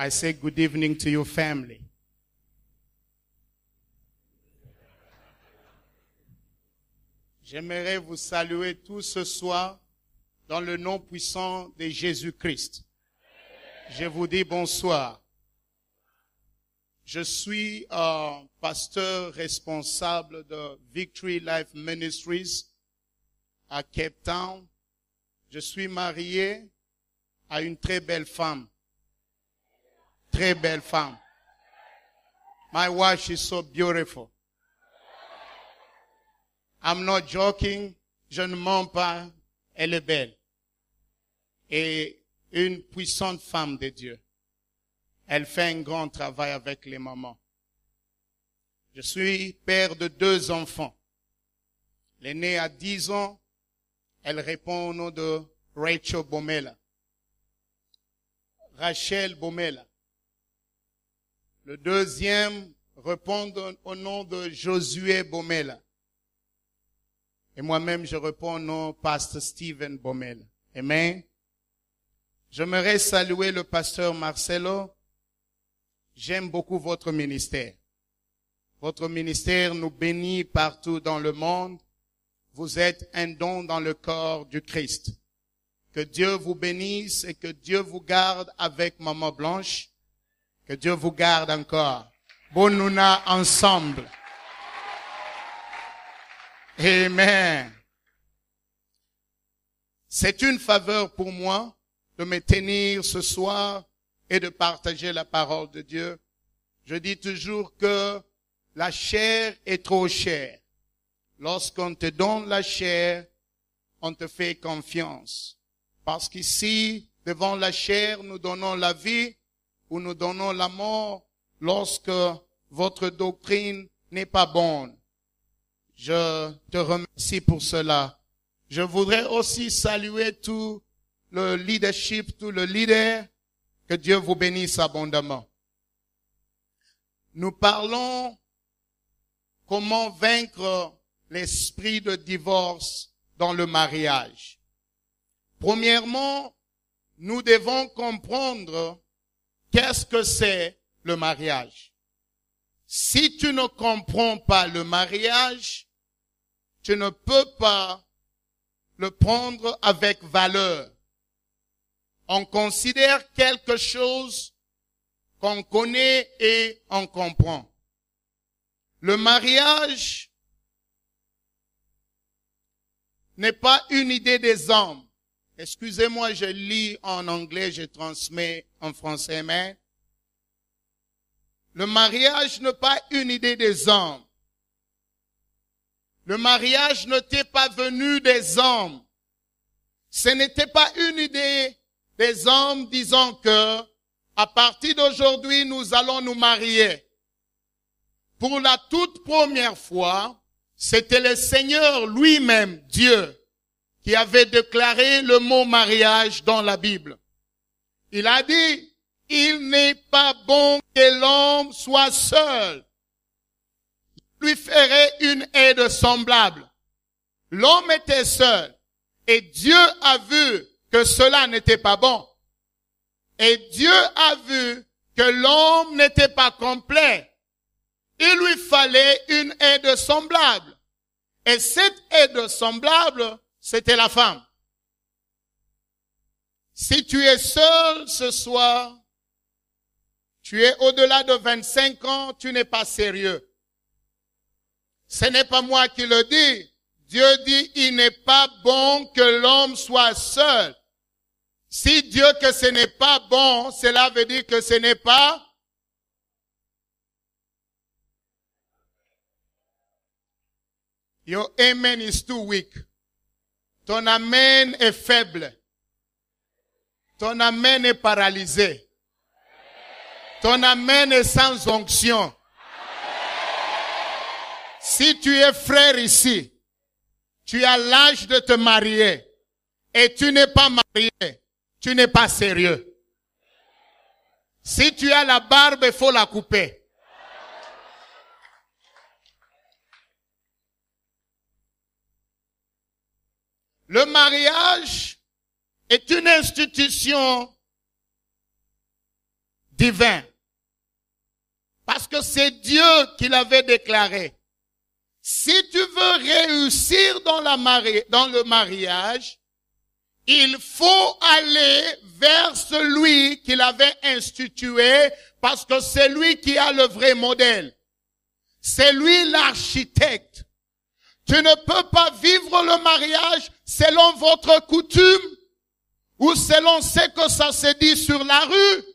I say good evening to your family. J'aimerais vous saluer tous ce soir dans le nom puissant de Jésus-Christ. Je vous dis bonsoir. Je suis pasteur responsable de Victory Life Ministries à Cape Town. Je suis marié à une très belle femme. Très belle femme. My wife is so beautiful. I'm not joking. Je ne mens pas. Elle est belle. Et une puissante femme de Dieu. Elle fait un grand travail avec les mamans. Je suis père de 2 enfants. L'aînée a 10 ans. Elle répond au nom de Rachel Bomela. Rachel Bomela. Le deuxième répond au nom de Josué Bomela. Et moi-même, je réponds au nom de Pasteur Steven Bomela. Amen. J'aimerais saluer le pasteur Marcelo. J'aime beaucoup votre ministère. Votre ministère nous bénit partout dans le monde. Vous êtes un don dans le corps du Christ. Que Dieu vous bénisse et que Dieu vous garde avec Maman Blanche. Que Dieu vous garde encore. Bonne nouna ensemble. Amen. C'est une faveur pour moi de me tenir ce soir et de partager la parole de Dieu. Je dis toujours que la chair est trop chère. Lorsqu'on te donne la chair, on te fait confiance. Parce qu'ici, devant la chair, nous donnons la vie ou nous donnons la mort lorsque votre doctrine n'est pas bonne. Je te remercie pour cela. Je voudrais aussi saluer tout le leadership, tout le leader. Que Dieu vous bénisse abondamment. Nous parlons comment vaincre l'esprit de divorce dans le mariage. Premièrement, nous devons comprendre qu'est-ce que c'est le mariage. Si tu ne comprends pas le mariage, tu ne peux pas le prendre avec valeur. On considère quelque chose qu'on connaît et on comprend. Le mariage n'est pas une idée des hommes. Excusez-moi, je lis en anglais, je transmets en français, mais le mariage n'est pas une idée des hommes. Le mariage n'était pas venu des hommes. Ce n'était pas une idée des hommes disant que, à partir d'aujourd'hui, nous allons nous marier. Pour la toute première fois, c'était le Seigneur lui-même, Dieu, qui avait déclaré le mot mariage dans la Bible. Il a dit, il n'est pas bon que l'homme soit seul. Il lui ferait une aide semblable. L'homme était seul et Dieu a vu que cela n'était pas bon. Et Dieu a vu que l'homme n'était pas complet. Il lui fallait une aide semblable. Et cette aide semblable, c'était la femme. Si tu es seul ce soir, tu es au-delà de 25 ans, tu n'es pas sérieux. Ce n'est pas moi qui le dis. Dieu dit, il n'est pas bon que l'homme soit seul. Si Dieu que ce n'est pas bon, cela veut dire que ce n'est pas. Your amen is too weak. Ton amen est faible. Ton amen est paralysé. Ton amen est sans onction. Si tu es frère ici, tu as l'âge de te marier et tu n'es pas marié, tu n'es pas sérieux. Si tu as la barbe, il faut la couper. Le mariage est une institution divin. Parce que c'est Dieu qui l'avait déclaré. Si tu veux réussir dans le mariage, il faut aller vers celui qui l'avait institué, parce que c'est lui qui a le vrai modèle. C'est lui l'architecte. Tu ne peux pas vivre le mariage selon votre coutume, ou selon ce que ça se dit sur la rue,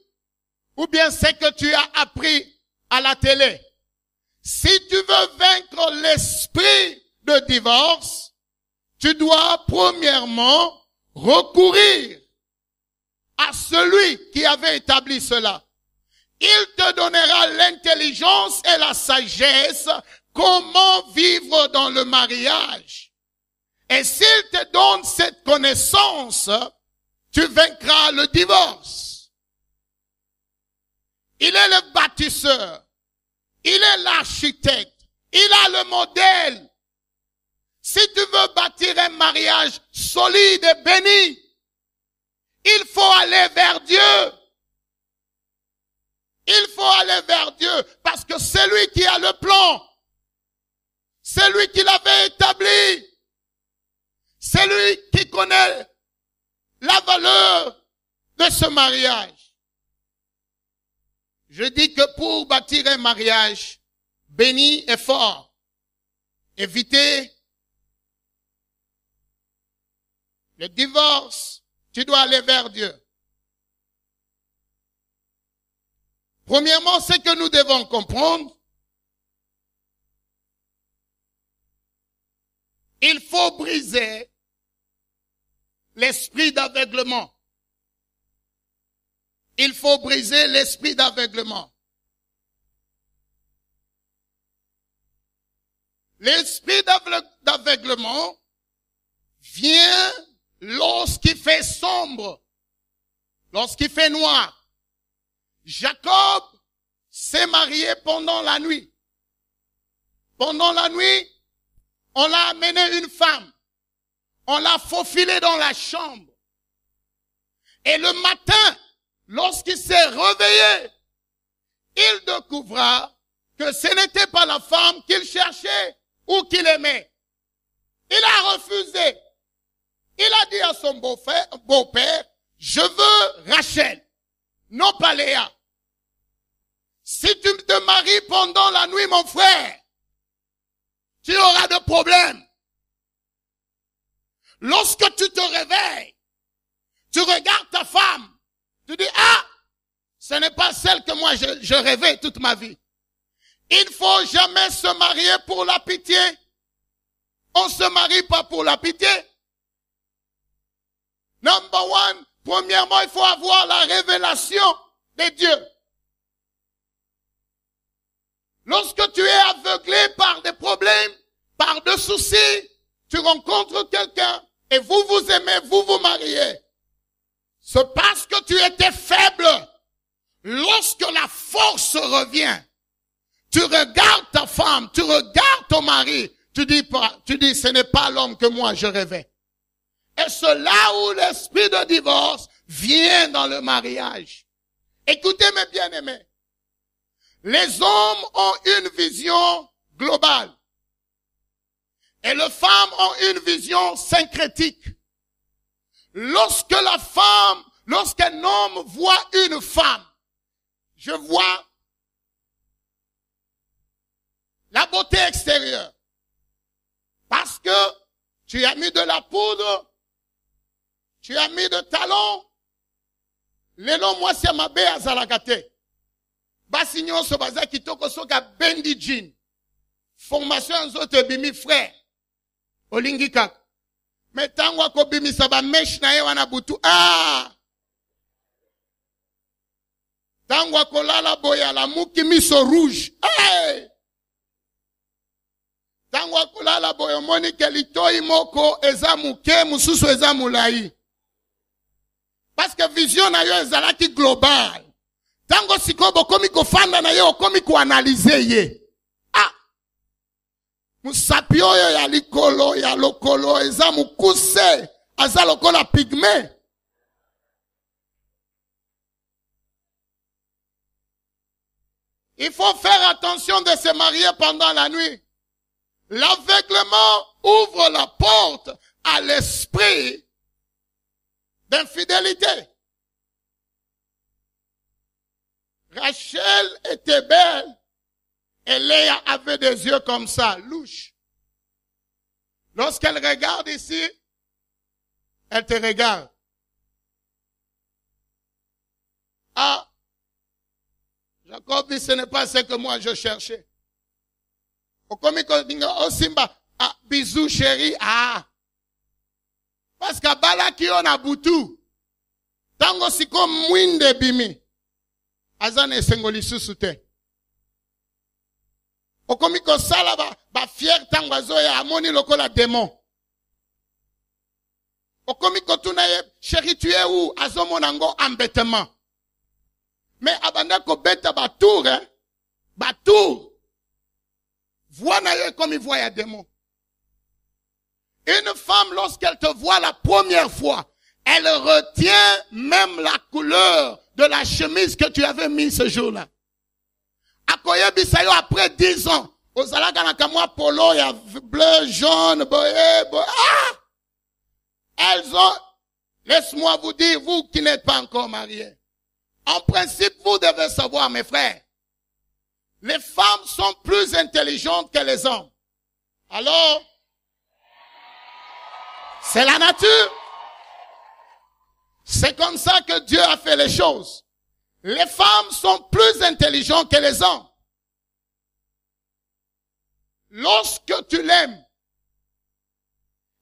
ou bien ce que tu as appris à la télé. Si tu veux vaincre l'esprit de divorce, tu dois premièrement recourir à celui qui avait établi cela. Il te donnera l'intelligence et la sagesse comment vivre dans le mariage. Et s'il te donne cette connaissance, tu vaincras le divorce. Il est le bâtisseur. Il est l'architecte. Il a le modèle. Si tu veux bâtir un mariage solide et béni, il faut aller vers Dieu. Il faut aller vers Dieu parce que c'est lui qui a le plan. C'est lui qui l'avait établi. C'est lui qui connaît la valeur de ce mariage. Je dis que pour bâtir un mariage béni et fort, éviter le divorce, tu dois aller vers Dieu. Premièrement, ce que nous devons comprendre, il faut briser l'esprit d'aveuglement. Il faut briser l'esprit d'aveuglement. L'esprit d'aveuglement vient lorsqu'il fait sombre, lorsqu'il fait noir. Jacob s'est marié pendant la nuit. Pendant la nuit, on l'a amené une femme. On l'a faufilé dans la chambre. Et le matin, lorsqu'il s'est réveillé, il découvra que ce n'était pas la femme qu'il cherchait ou qu'il aimait. Il a refusé. Il a dit à son beau-père, je veux Rachel, non pas Léa. Si tu te maries pendant la nuit, mon frère, tu auras de problèmes. Lorsque tu te réveilles, tu regardes ta femme, tu dis, ah, ce n'est pas celle que moi je rêvais toute ma vie. Il ne faut jamais se marier pour la pitié. On ne se marie pas pour la pitié. Number one, premièrement, il faut avoir la révélation de Dieu. Lorsque tu es aveuglé par des problèmes, par des soucis, tu rencontres quelqu'un et vous vous aimez, vous vous mariez. C'est parce que tu étais faible. Lorsque la force revient, tu regardes ta femme, tu regardes ton mari, tu dis, ce n'est pas l'homme que moi je rêvais. Et c'est là où l'esprit de divorce vient dans le mariage. Écoutez mes bien-aimés. Les hommes ont une vision globale. Et les femmes ont une vision syncrétique. Lorsqu'un homme voit une femme, je vois la beauté extérieure. Parce que tu as mis de la poudre, tu as mis de talons. Lelo mwasi ya mabe azalakate. Basi nyonso baza kitoko soka bendi jean. Formation nzoto bimi frère. Olingi kaka. Metangwa ko bimi saba mesh na ye wana butu. Ah! Tangwa ko lala boya la muki miso rouge. Hey! Tangwa ko lala boya moni ke litoi moko eza muke mususu eza mulai. Parce que vision na yo ezalaki global. Tango sikobo komi kofanda na yo komi ko analyser ye. Ah. Musapi oyo ya likolo ya lokolo eza mukuse aza lokola pigme. Il faut faire attention de se marier pendant la nuit. L'aveuglement ouvre la porte à l'esprit d'infidélité. Rachel était belle et Léa avait des yeux comme ça, louches. Lorsqu'elle regarde ici, elle te regarde. Ah, Jacob dit, ce n'est pas ce que moi je cherchais. Ah, bisous chérie, ah. Parce que balaki on a boutou. Tango siko mwinde bimi. Azane sengoli susute. Okomiko sala ba fier tango azoya amoni lokola démon. Okomiko tunaye, chérie tu es où? Azomonango embêtement. Mais abanda ko beta batour, hein? Batour. Vois naye comme il voit un démon. Une femme, lorsqu'elle te voit la première fois, elle retient même la couleur de la chemise que tu avais mise ce jour-là. Akoye bisayo après 10 ans. Ozalaka na kamwa polo ya bleu, jaune, ah! Elles ont, laisse-moi vous dire, vous qui n'êtes pas encore mariés. En principe, vous devez savoir, mes frères, les femmes sont plus intelligentes que les hommes. Alors, c'est la nature. C'est comme ça que Dieu a fait les choses. Les femmes sont plus intelligentes que les hommes. Lorsque tu l'aimes,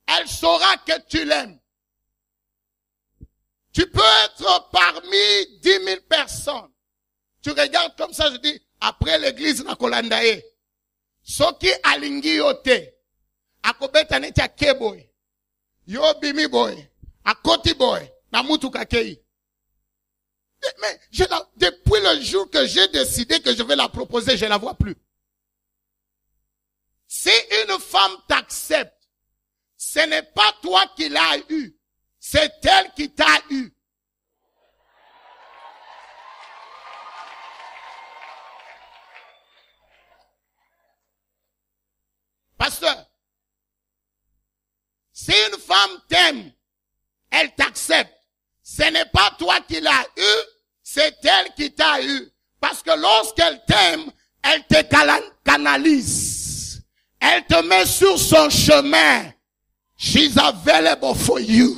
elle saura que tu l'aimes. Tu peux être parmi 10 000 personnes. Tu regardes comme ça, je dis, après l'église na kolandaye. Soki alingi yote. Akobeta netia keboy. Yo bimi boy. Akoti boy. Na mutu kakei. Mais depuis le jour que j'ai décidé que je vais la proposer, je la vois plus. Si une femme t'accepte, ce n'est pas toi qui l'as eu. C'est elle qui t'a eu. Pasteur, si une femme t'aime, elle t'accepte. Ce n'est pas toi qui l'as eu, c'est elle qui t'a eu. Parce que lorsqu'elle t'aime, elle te canalise. Elle te met sur son chemin. She's available for you.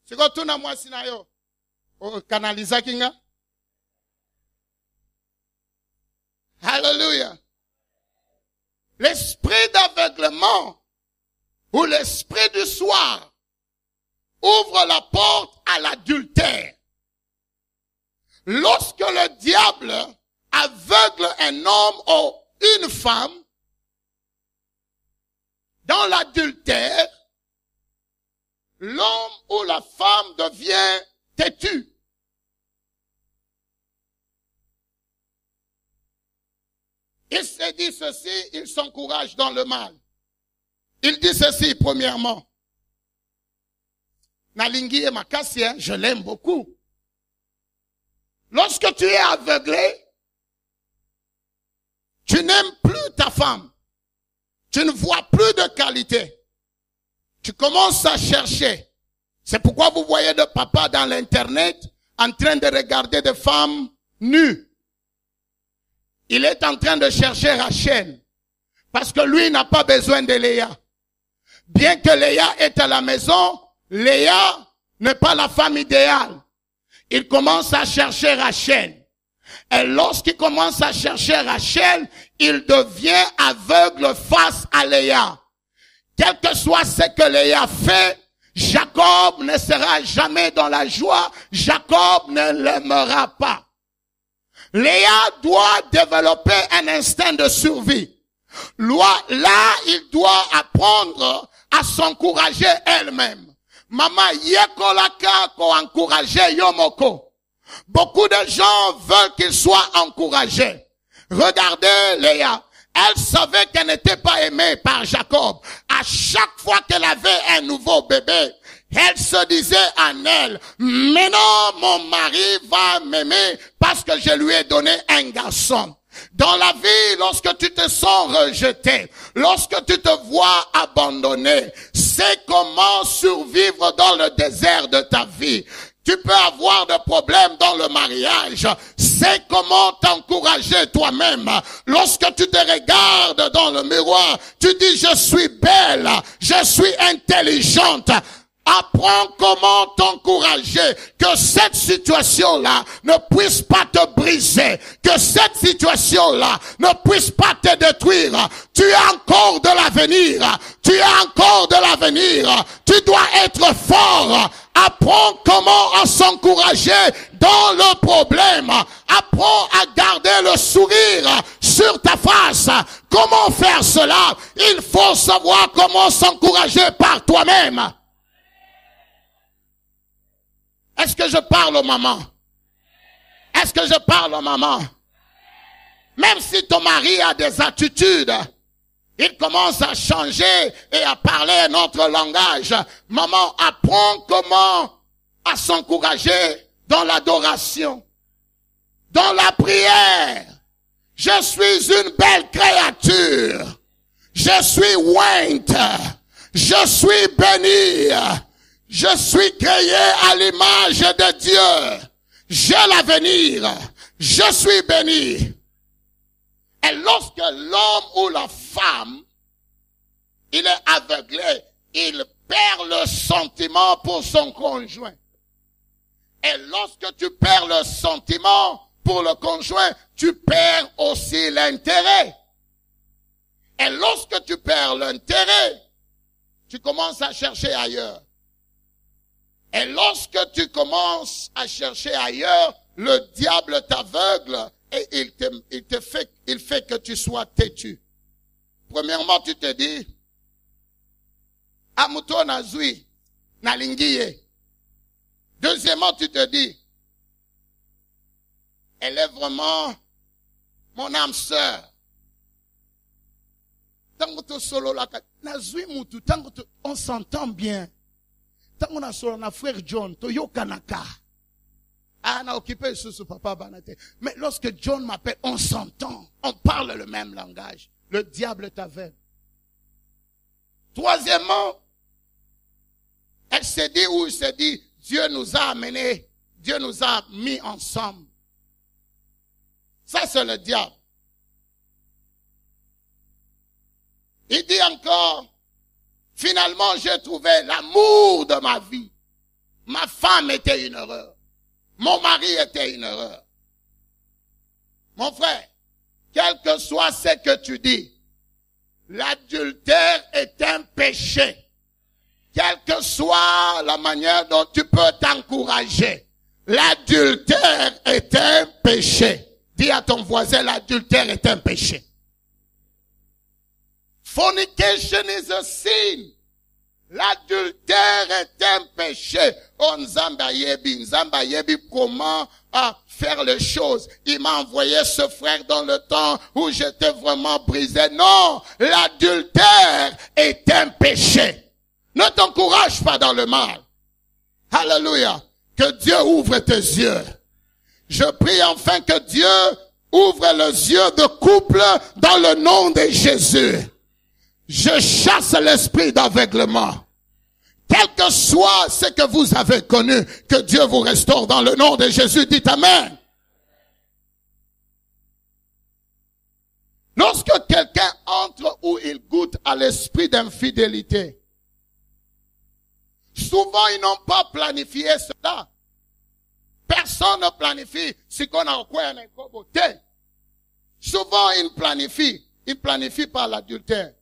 C'est quoi tout na moi sinayo? O canalisa kinga? Hallelujah. L'esprit d'aveuglement ou l'esprit du soir ouvre la porte à l'adultère. Lorsque le diable aveugle un homme ou une femme dans l'adultère, l'homme ou la femme devient têtu. Il se dit ceci, il s'encourage dans le mal. Il dit ceci, premièrement. Nalingi et Makassi, je l'aime beaucoup. Lorsque tu es aveuglé, tu n'aimes plus ta femme. Tu ne vois plus de qualité. Tu commences à chercher. C'est pourquoi vous voyez de papa dans l'internet en train de regarder des femmes nues. Il est en train de chercher Rachel. Parce que lui n'a pas besoin de Léa. Bien que Léa est à la maison, Léa n'est pas la femme idéale. Il commence à chercher Rachel. Et lorsqu'il commence à chercher Rachel, il devient aveugle face à Léa. Quel que soit ce que Léa fait, Jacob ne sera jamais dans la joie. Jacob ne l'aimera pas. Léa doit développer un instinct de survie. Là, il doit apprendre à s'encourager elle-même. Maman, yekolaka ko encourager yomoko. Beaucoup de gens veulent qu'il soit encouragé. Regardez Léa. Elle savait qu'elle n'était pas aimée par Jacob. À chaque fois qu'elle avait un nouveau bébé, Elle se disait en elle, maintenant mon mari va m'aimer parce que je lui ai donné un garçon. Dans la vie, lorsque tu te sens rejeté, lorsque tu te vois abandonné, c'est comment survivre dans le désert de ta vie. Tu peux avoir des problèmes dans le mariage. C'est comment t'encourager toi-même. Lorsque tu te regardes dans le miroir, tu dis je suis belle, je suis intelligente. Apprends comment t'encourager, que cette situation-là ne puisse pas te briser, que cette situation-là ne puisse pas te détruire. Tu as encore de l'avenir, tu as encore de l'avenir, tu dois être fort. Apprends comment à s'encourager dans le problème. Apprends à garder le sourire sur ta face. Comment faire cela? Il faut savoir comment s'encourager par toi-même. Est-ce que je parle aux mamans? Est-ce que je parle aux mamans? Même si ton mari a des attitudes, il commence à changer et à parler un autre langage. Maman, apprends comment à s'encourager dans l'adoration, dans la prière. Je suis une belle créature. Je suis ointe. Je suis béni. Je suis créé à l'image de Dieu. J'ai l'avenir. Je suis béni. Et lorsque l'homme ou la femme, il est aveuglé, il perd le sentiment pour son conjoint. Et lorsque tu perds le sentiment pour le conjoint, tu perds aussi l'intérêt. Et lorsque tu perds l'intérêt, tu commences à chercher ailleurs. Et lorsque tu commences à chercher ailleurs, le diable t'aveugle et il fait que tu sois têtu. Premièrement, tu te dis, Amuto nazui, nalingiye. Deuxièmement, tu te dis, elle est vraiment mon âme sœur. Tango solo la nazui mutu, on s'entend bien. Tango na solo na frère John, to yokanaka. Ah, na occupé sous papa banate. Mais lorsque John m'appelle, on s'entend. On parle le même langage. Le diable t'aveugle. Troisièmement, elle s'est dit ou il s'est dit, Dieu nous a amenés, Dieu nous a mis ensemble. Ça, c'est le diable. Il dit encore, finalement, j'ai trouvé l'amour de ma vie. Ma femme était une erreur. Mon mari était une erreur. Mon frère, quel que soit ce que tu dis, l'adultère est un péché. Quelle que soit la manière dont tu peux t'encourager, l'adultère est un péché. Dis à ton voisin, l'adultère est un péché. Fornication is a sin. L'adultère est un péché. Oh, Nzamba yebi, comment faire les choses. Il m'a envoyé ce frère dans le temps où j'étais vraiment brisé. Non, l'adultère est un péché. Ne t'encourage pas dans le mal. Alléluia. Que Dieu ouvre tes yeux. Je prie enfin que Dieu ouvre les yeux de couple dans le nom de Jésus. Je chasse l'esprit d'aveuglement. Quel que soit ce que vous avez connu, que Dieu vous restaure dans le nom de Jésus. Dites Amen. Lorsque quelqu'un entre où il goûte à l'esprit d'infidélité, souvent ils n'ont pas planifié cela. Personne ne planifie ce qu'on a au coin d'un côté. Souvent ils planifient par l'adultère.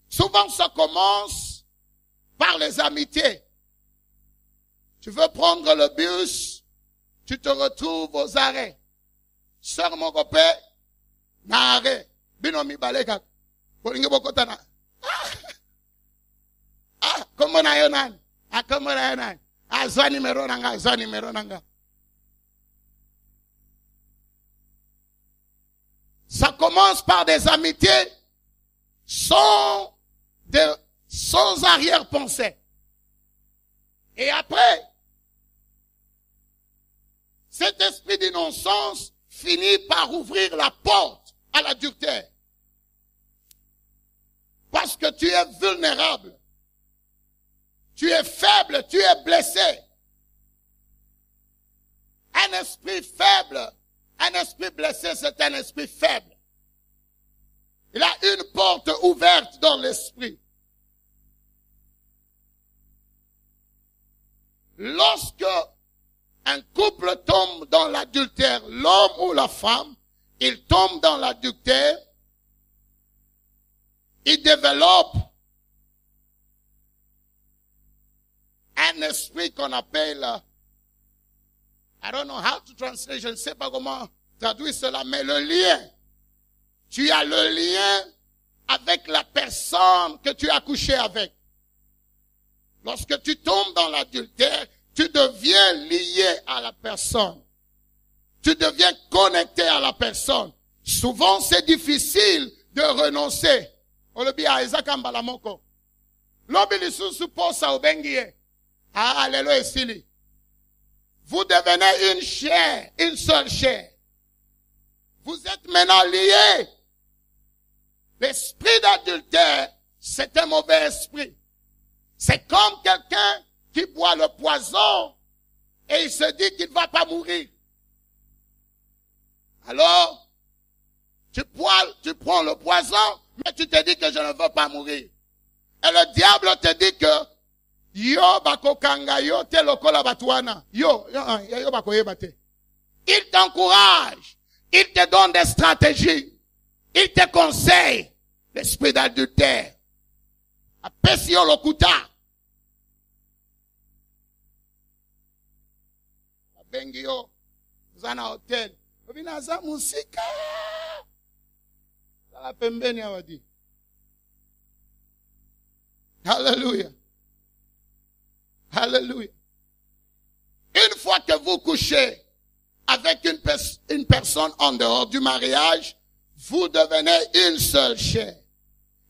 Souvent ça commence par les amitiés. Tu veux prendre le bus, tu te retrouves aux arrêts. Sœur mon copain, na arrêt. Binomi baleka. Bolinge bokotana. Comment na yonan? Comment na yonan? Zwa numéro nanga. Ça commence par des amitiés sans arrière-pensée. Et après, cet esprit d'innocence finit par ouvrir la porte à l'adultère. Parce que tu es vulnérable. Tu es faible, tu es blessé. Un esprit faible, un esprit blessé, c'est un esprit faible. Il a une porte ouverte dans l'esprit. Lorsque un couple tombe dans l'adultère, l'homme ou la femme, il tombe dans l'adultère, il développe un esprit qu'on appelle, I don't know how to translate, je ne sais pas comment traduire cela, mais le lien. Tu as le lien avec la personne que tu as couché avec. Lorsque tu tombes dans l'adultère, tu deviens lié à la personne. Tu deviens connecté à la personne. Souvent, c'est difficile de renoncer. Vous devenez une chair, une seule chair. Vous êtes maintenant liés. L'esprit d'adultère, c'est un mauvais esprit. C'est comme quelqu'un qui boit le poison et il se dit qu'il ne va pas mourir. Alors, tu prends le poison, mais tu te dis que je ne veux pas mourir. Et le diable te dit que yo bako kanga yo te lokola batuana. Yo bako yebate. Il t'encourage. Il te donne des stratégies. Il te conseille. L'esprit d'adultère. Apesio lokuta. Bengio. Zana hotel. Obina za musika. Sala pembeni awadi. Hallelujah. Hallelujah. Une fois que vous couchez avec une personne en dehors du mariage, vous devenez une seule chair.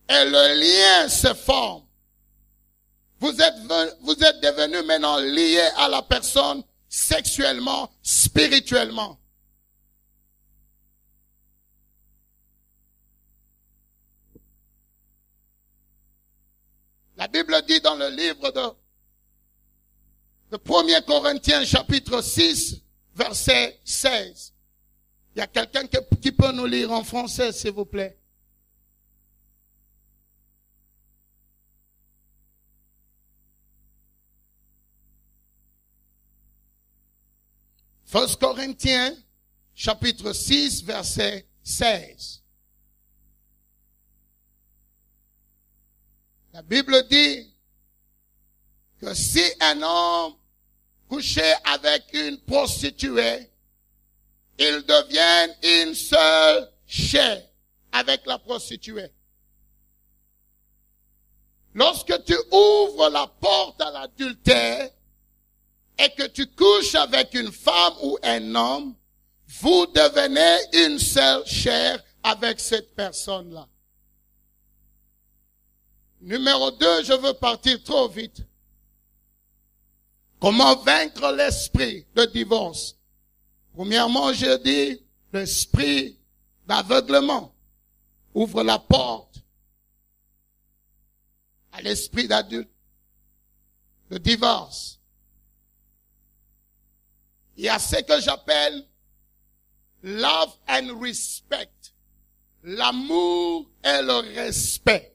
Et le lien se forme. Vous êtes devenus maintenant liés à la personne sexuellement, spirituellement. La Bible dit dans le livre de 1 Corinthiens chapitre 6, verset 16. Il y a quelqu'un qui peut nous lire en français, s'il vous plaît. First Corinthiens chapitre 6, verset 16. La Bible dit que si un homme couché avec une prostituée, ils deviennent une seule chair avec la prostituée. Lorsque tu ouvres la porte à l'adultère et que tu couches avec une femme ou un homme, vous devenez une seule chair avec cette personne-là. Numéro 2, je veux partir trop vite. Comment vaincre l'esprit de divorce? Premièrement, je dis, l'esprit d'aveuglement ouvre la porte à l'esprit de divorce. Il y a ce que j'appelle love and respect. L'amour et le respect.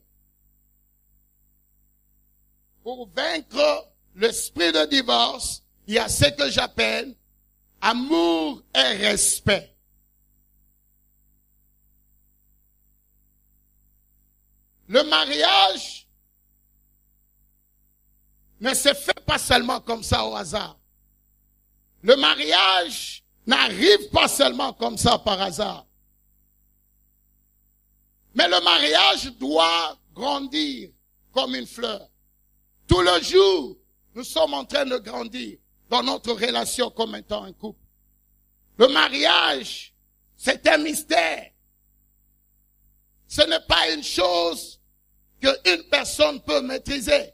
Pour vaincre l'esprit de divorce, il y a ce que j'appelle amour et respect. Le mariage ne se fait pas seulement comme ça au hasard. Le mariage n'arrive pas seulement comme ça par hasard. Mais le mariage doit grandir comme une fleur. Tout le jour, nous sommes en train de grandir dans notre relation comme étant un couple. Le mariage, c'est un mystère. Ce n'est pas une chose qu'une personne peut maîtriser.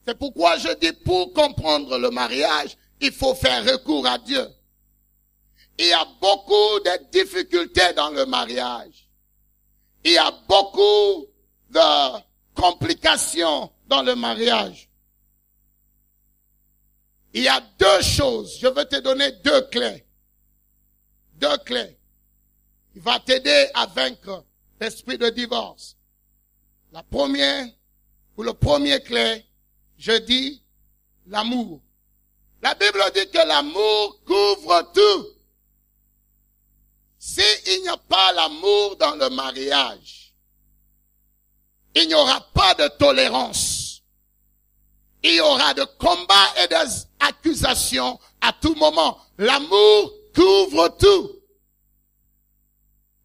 C'est pourquoi je dis, pour comprendre le mariage, il faut faire recours à Dieu. Il y a beaucoup de difficultés dans le mariage. Il y a beaucoup de complications dans le mariage. Il y a deux choses. Je veux te donner deux clés. Deux clés. Il va t'aider à vaincre l'esprit de divorce. La première, ou le premier clé, je dis l'amour. La Bible dit que l'amour couvre tout. S'il n'y a pas l'amour dans le mariage, il n'y aura pas de tolérance. Il y aura de combats et des accusations à tout moment. L'amour couvre tout.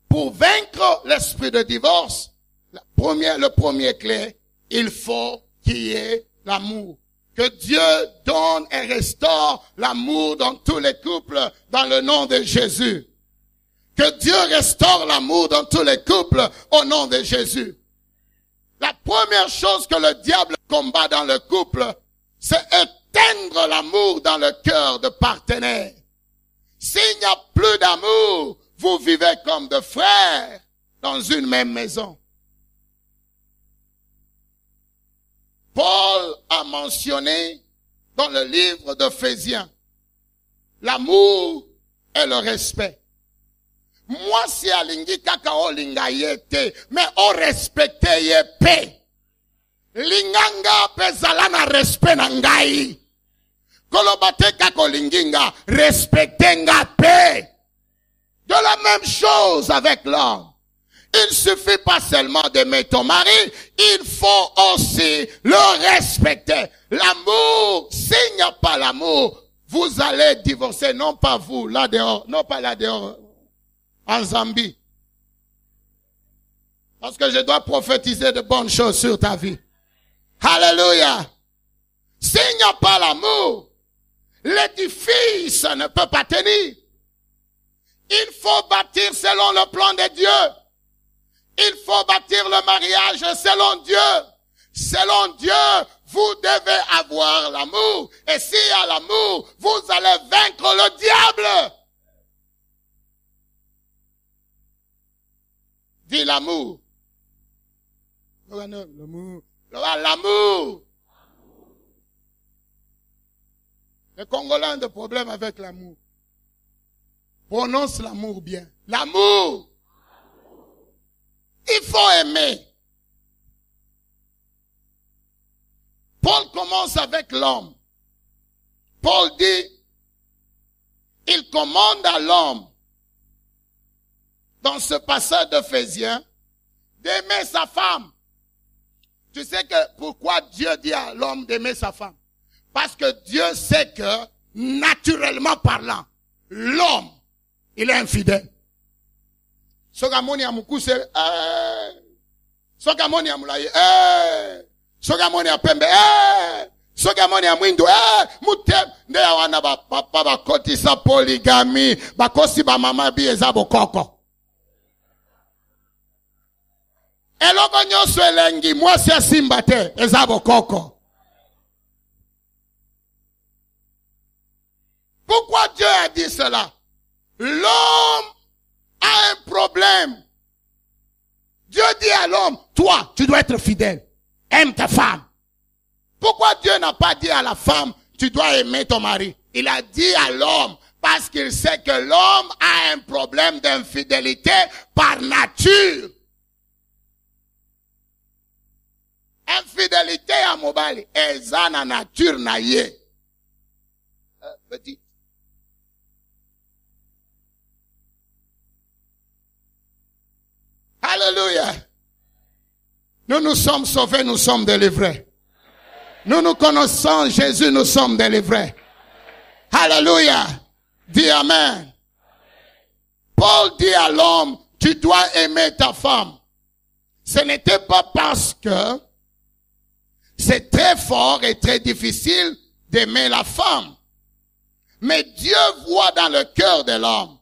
Pour vaincre l'esprit de divorce, le premier clé, il faut qu'il y ait l'amour. Que Dieu donne et restaure l'amour dans tous les couples dans le nom de Jésus. Que Dieu restaure l'amour dans tous les couples au nom de Jésus. La première chose que le diable combat dans le couple, c'est éteindre l'amour dans le cœur de partenaire. S'il n'y a plus d'amour, vous vivez comme de frères dans une même maison. Paul a mentionné dans le livre d'Éphésiens l'amour et le respect. Moi, si alingi kaka o linga yete, mais o respecte ye pe. Linganga pe zalana respect na ngai. Kolobate kako linginga, respectenga pe. De la même chose avec l'homme. Il suffit pas seulement d'aimer ton mari, il faut aussi le respecter. L'amour, s'il n'y a pas l'amour, vous allez divorcer, non pas vous, là dehors, non pas là dehors, en Zambie. Parce que je dois prophétiser de bonnes choses sur ta vie. Alléluia. S'il n'y a pas l'amour, l'édifice ne peut pas tenir. Il faut bâtir selon le plan de Dieu. Il faut bâtir le mariage selon Dieu. Selon Dieu, vous devez avoir l'amour. Et s'il y a l'amour, vous allez vaincre le diable. Dis l'amour. L'amour. L'amour. Les Congolais ont des problèmes avec l'amour. Prononce l'amour bien. L'amour. Il faut aimer. Paul commence avec l'homme. Paul dit, il commande à l'homme, dans ce passage d'Éphésiens, d'aimer sa femme. Tu sais que pourquoi Dieu dit à l'homme d'aimer sa femme? Parce que Dieu sait que, naturellement parlant, l'homme, il est infidèle. Sogamoni amukuse, sogamoni amulaye, sogamoni apembe, sogamoni amwindo, mutem, ndeya wana papa bakoti sa polygami, bakosi ba mama bi ezabo koko. Eloko nyoso elengi, mwasi asimbate, ezabo koko. Pourquoi Dieu a dit cela? L'homme a un problème. Dieu dit à l'homme, toi, tu dois être fidèle. Aime ta femme. Pourquoi Dieu n'a pas dit à la femme, tu dois aimer ton mari? Il a dit à l'homme, parce qu'il sait que l'homme a un problème d'infidélité par nature. Infidélité à mobali, eza na nature na ye. Petit. Alléluia. Nous nous sommes sauvés, nous sommes délivrés. Nous nous connaissons Jésus, nous sommes délivrés. Alléluia. Dis Amen. Paul dit à l'homme, tu dois aimer ta femme. Ce n'était pas parce que c'est très fort et très difficile d'aimer la femme. Mais Dieu voit dans le cœur de l'homme.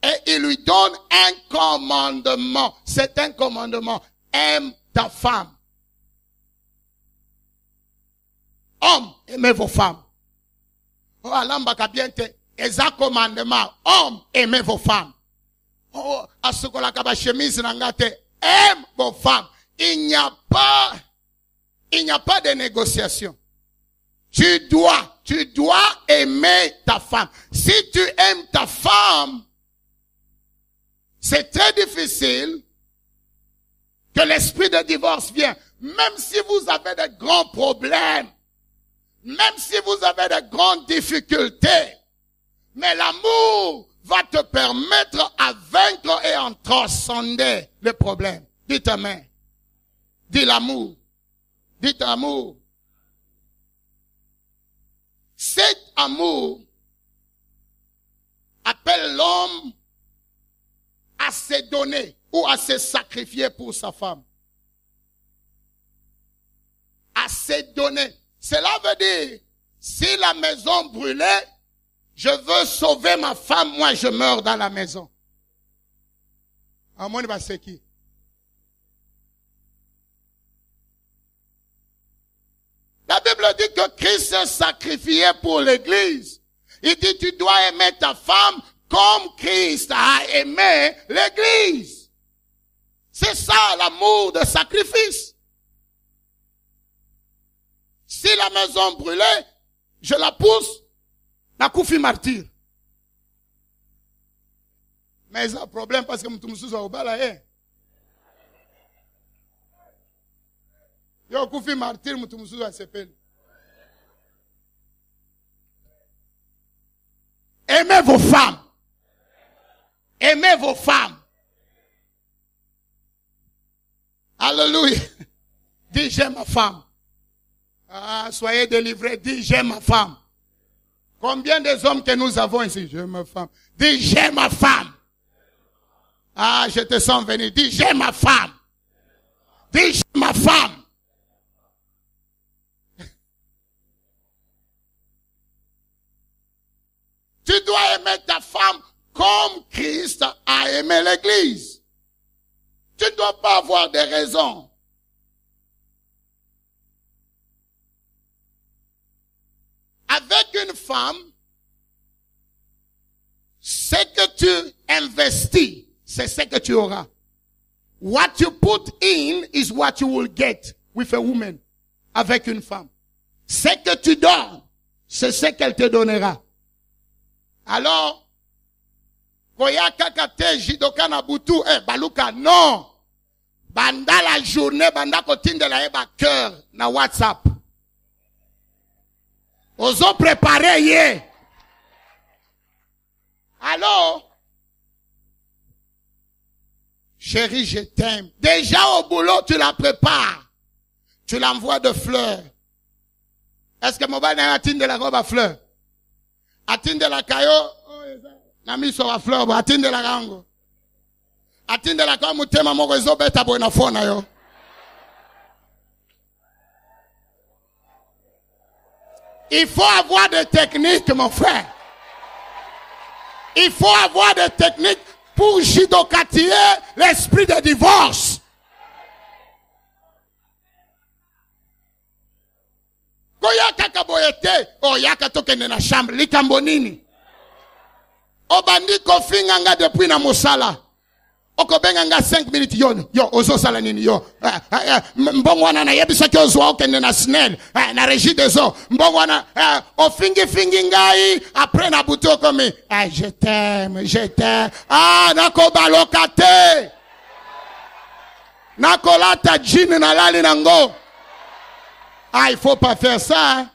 Et il lui donne un commandement. C'est un commandement. Aime ta femme. Hommes, aimez vos femmes. Oh, alambaka bien te. Eza commandement. Hommes, aimez vos femmes. Oh, asukola kaba chemise nangate. Aime vos femmes. Il n'y a pas de négociation. Tu dois aimer ta femme. Si tu aimes ta femme, c'est très difficile que l'esprit de divorce vienne. Même si vous avez de grands problèmes, même si vous avez de grandes difficultés, mais l'amour va te permettre à vaincre et en transcender les problèmes. Dites amen. Dis l'amour. Dites amour. Cet amour appelle l'homme à se donner ou à se sacrifier pour sa femme. À se donner. Cela veut dire, si la maison brûlait, je veux sauver ma femme, moi je meurs dans la maison. Amon va c'est qui? La Bible dit que Christ s'est sacrifié pour l'église. Il dit, tu dois aimer ta femme comme Christ a aimé l'église. C'est ça l'amour de sacrifice. Si la maison brûlait, je la pousse, na koufi martyr. Mais il y a un problème parce que mtumsusu wa ubala Yo koufi martyr mtumsusu wa sepeli. Aimez vos femmes. Aimez vos femmes. Alléluia. Dis j'aime ma femme. Ah, soyez délivrés. Dis j'aime ma femme. Combien des hommes que nous avons ici? J'aime ma femme. Dis j'aime ma femme. Ah, je te sens venir. Dis j'aime ma femme. Dis j'aime ma femme. Tu dois aimer ta femme comme Christ a aimé l'église. Tu ne dois pas avoir des raisons. Avec une femme, ce que tu investis, c'est ce que tu auras. What you put in is what you will get with a woman. Avec une femme. Ce que tu donnes, c'est ce qu'elle te donnera. Alors, koya kakate jidoka na butu, baluka, non. Banda la journée, banda kotinde la eba cœur na WhatsApp. Ozo préparer yé. Alors, chérie, je t'aime. Déjà au boulot, tu la prépares. Tu l'envoies de fleurs. Est-ce que mon bana atteint de la robe à fleurs? Atteint de la caillou, na miso wa fleur, atteint de la rango. Atteint de la caillou, mutema mo rezo beta bo na phone yo. Il faut avoir des techniques, mon frère. Il faut avoir des techniques pour jidokatiller l'esprit de divorce. Koya kakaboyete, o yaka tokende na chambre, likambo nini. Obandi kofinga nga depuis na mosala. Okobenga nga 5 minutes yo ozo sala nini yo. Mbongo wana na yebisa ki ozwa okende na SNEL, na régie des eaux. Mbongo wana ofingi ngai après na buto comme je t'aime. Ah nako balokate. Nako lata jini na lali nango. Ah, il faut pas faire ça. Hein?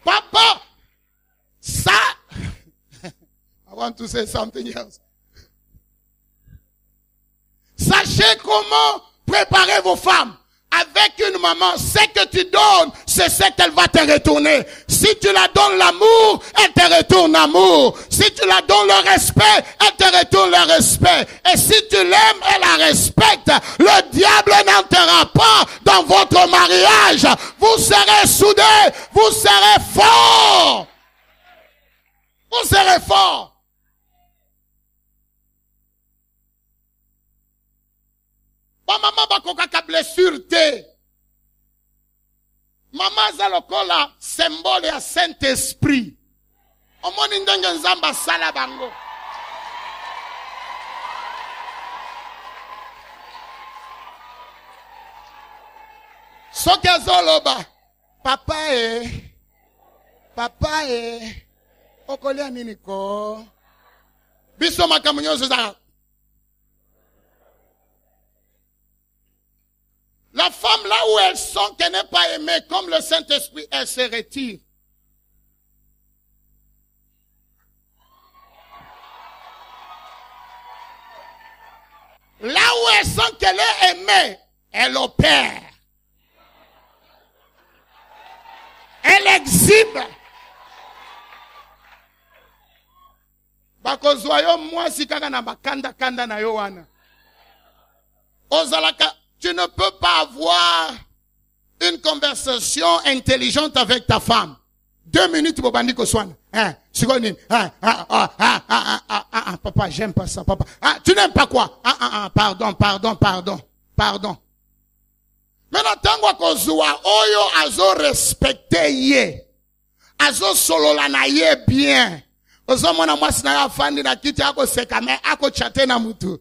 Papa, ça, I want to say something else. Sachez comment préparer vos femmes. Avec une maman, ce que tu donnes, c'est ce qu'elle va te retourner. Si tu la donnes l'amour, elle te retourne l'amour. Si tu la donnes le respect, elle te retourne le respect. Et si tu l'aimes, elle la respecte. Le diable n'entrera pas dans votre mariage. Vous serez soudés, vous serez forts. Vous serez forts. aza lokola symbole ya Saint-Esprit. Omoni ndenge nzamba sala bango. Soki azoloba, papa okolia nini ko? Biso makambo nyonso za. La femme, là où elle sent qu'elle n'est pas aimée, comme le Saint-Esprit, elle se retire. Là où elle sent qu'elle est aimée, elle opère. Elle exhibe. Bakozwa yo mwasi kaka na bakanda kanda na yo wana. Ozalaka, tu ne peux pas avoir une conversation intelligente avec ta femme. 2 minutes pour bandi koswana. Papa, j'aime pas ça, papa. Tu n'aimes pas quoi? Pardon. Maintenant, tango kozwa oyo azo respecte ye. Azo solola na ye bien. Ozo mwana mwasi na ya fandi na kiti ako sekame, ako chate na mutu.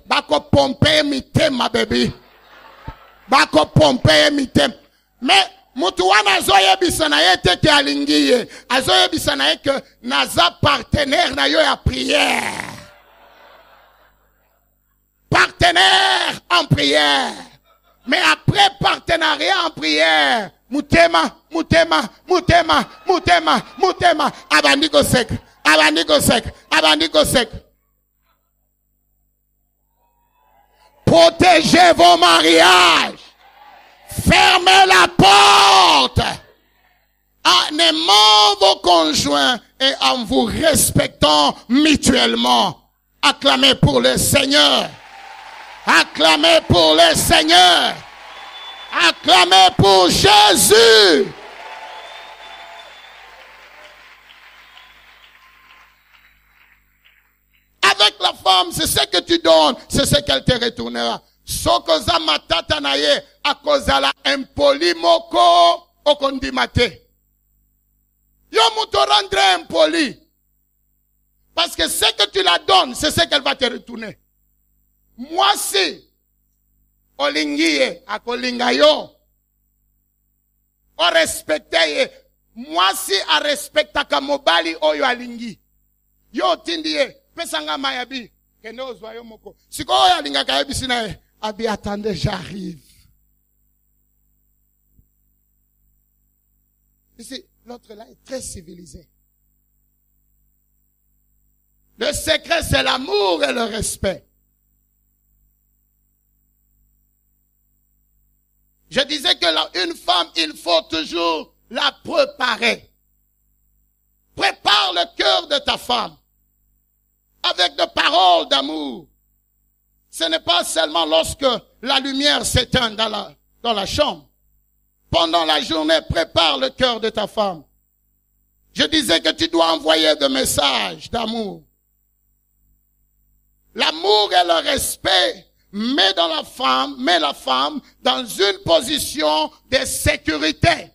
Bako pompe mitema baby. Bako pompe mitema. Mais mutu wana azo yebisa na ye teke alingiye. Azo yebisa na ye ke naza partenaire na yo ya prière. Partenaire en prière. Mais après partenariat en prière, mutema, abandiko sec. Protégez vos mariages. Fermez la porte en aimant vos conjoints et en vous respectant mutuellement. Acclamez pour le Seigneur. Acclamez pour le Seigneur. Acclamez pour Jésus. Avec la femme, c'est ce que tu donnes, c'est ce qu'elle te retournera. Sokoza matata na ye, akozala impoli moko okondimate. Yo muto rendre impoli. Parce que ce que tu la donnes, c'est ce qu'elle va te retourner. Moi si, olingiye, akolinga yo. O respecte ye. Moi si a respectaka mobali oyo alingi. Yo tindiye. Pesanga mayabi, kende ozwayo moko. Siko oya linga kayabi sinae, abi attendez, j'arrive. Ici, l'autre là est très civilisé. Le secret, c'est l'amour et le respect. Je disais que une femme, il faut toujours la préparer. Prépare le cœur de ta femme. Avec des paroles d'amour. Ce n'est pas seulement lorsque la lumière s'éteint dans la chambre. Pendant la journée, prépare le cœur de ta femme. Je disais que tu dois envoyer des messages d'amour. L'amour et le respect met la femme dans une position de sécurité.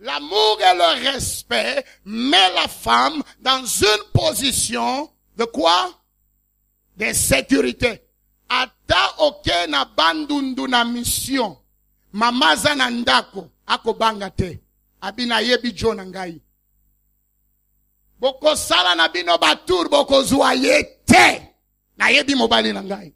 L'amour et le respect met la femme dans une position de quoi? De sécurité. Ata oke na bandundu na mission. Mamaza na ndako. Ako banga te. Abina yebi jo na ngai. Boko sala na bino batur boko zwa ye te. Na yebi mobali na ngai.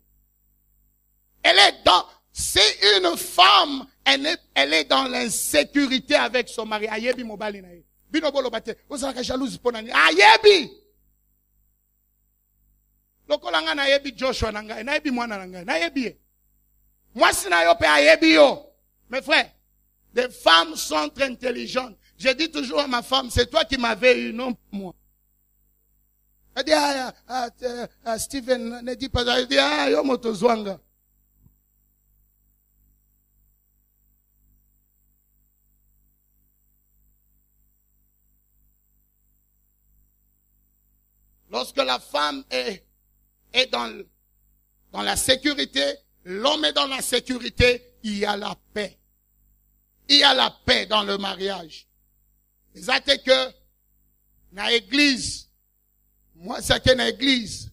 Si une femme elle est dans l'insécurité avec son mari. Ayebi mobali na ye. Bino bolo bate. Ozalaka jalouse pona ni. Ayebi. Lokola nga na yebi Joshua na ngai. Na yebi mwana na ngai. Na yebi. Mwasi na yo pe ayebi yo. Mes frères, les femmes sont très intelligentes. Je dis toujours à ma femme, c'est toi qui m'avais eu, non moi. Elle dit, Steven, ne dis pas ça. Elle dit, yo motozwanga. Lorsque la femme est dans la sécurité, l'homme est dans la sécurité, il y a la paix. il y a la paix dans le mariage. C'est que, na église, moi, c'est que na église,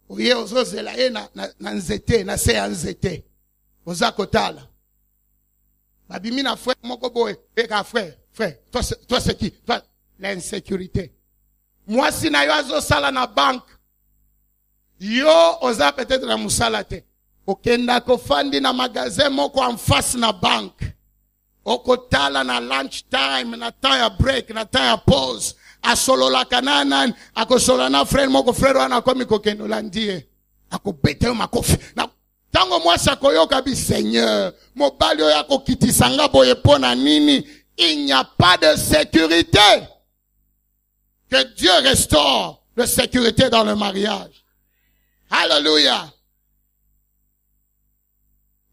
oye, ozo zelaye na nzete, na se nzete, oza kotala. Babimi na frère, moko boy, eka frère, toi c'est qui? Toi, l'insécurité. Moi, si na yo azo sala na banque, yo, oza peut-être na musala te. Okenda kofandi na magasin moko en face na banque. Okotala na lunch time, na temps ya break, na temps ya pause. Asolola kananan, akosolola na frère moko frère wana komi kokendo landie. Akobete makofi. Na tango mwasa koyoka bi Seigneur, mobali oyo akokitisanga boye pona nini, il n'y a pas de sécurité. Que Dieu restaure la sécurité dans le mariage. Alléluia.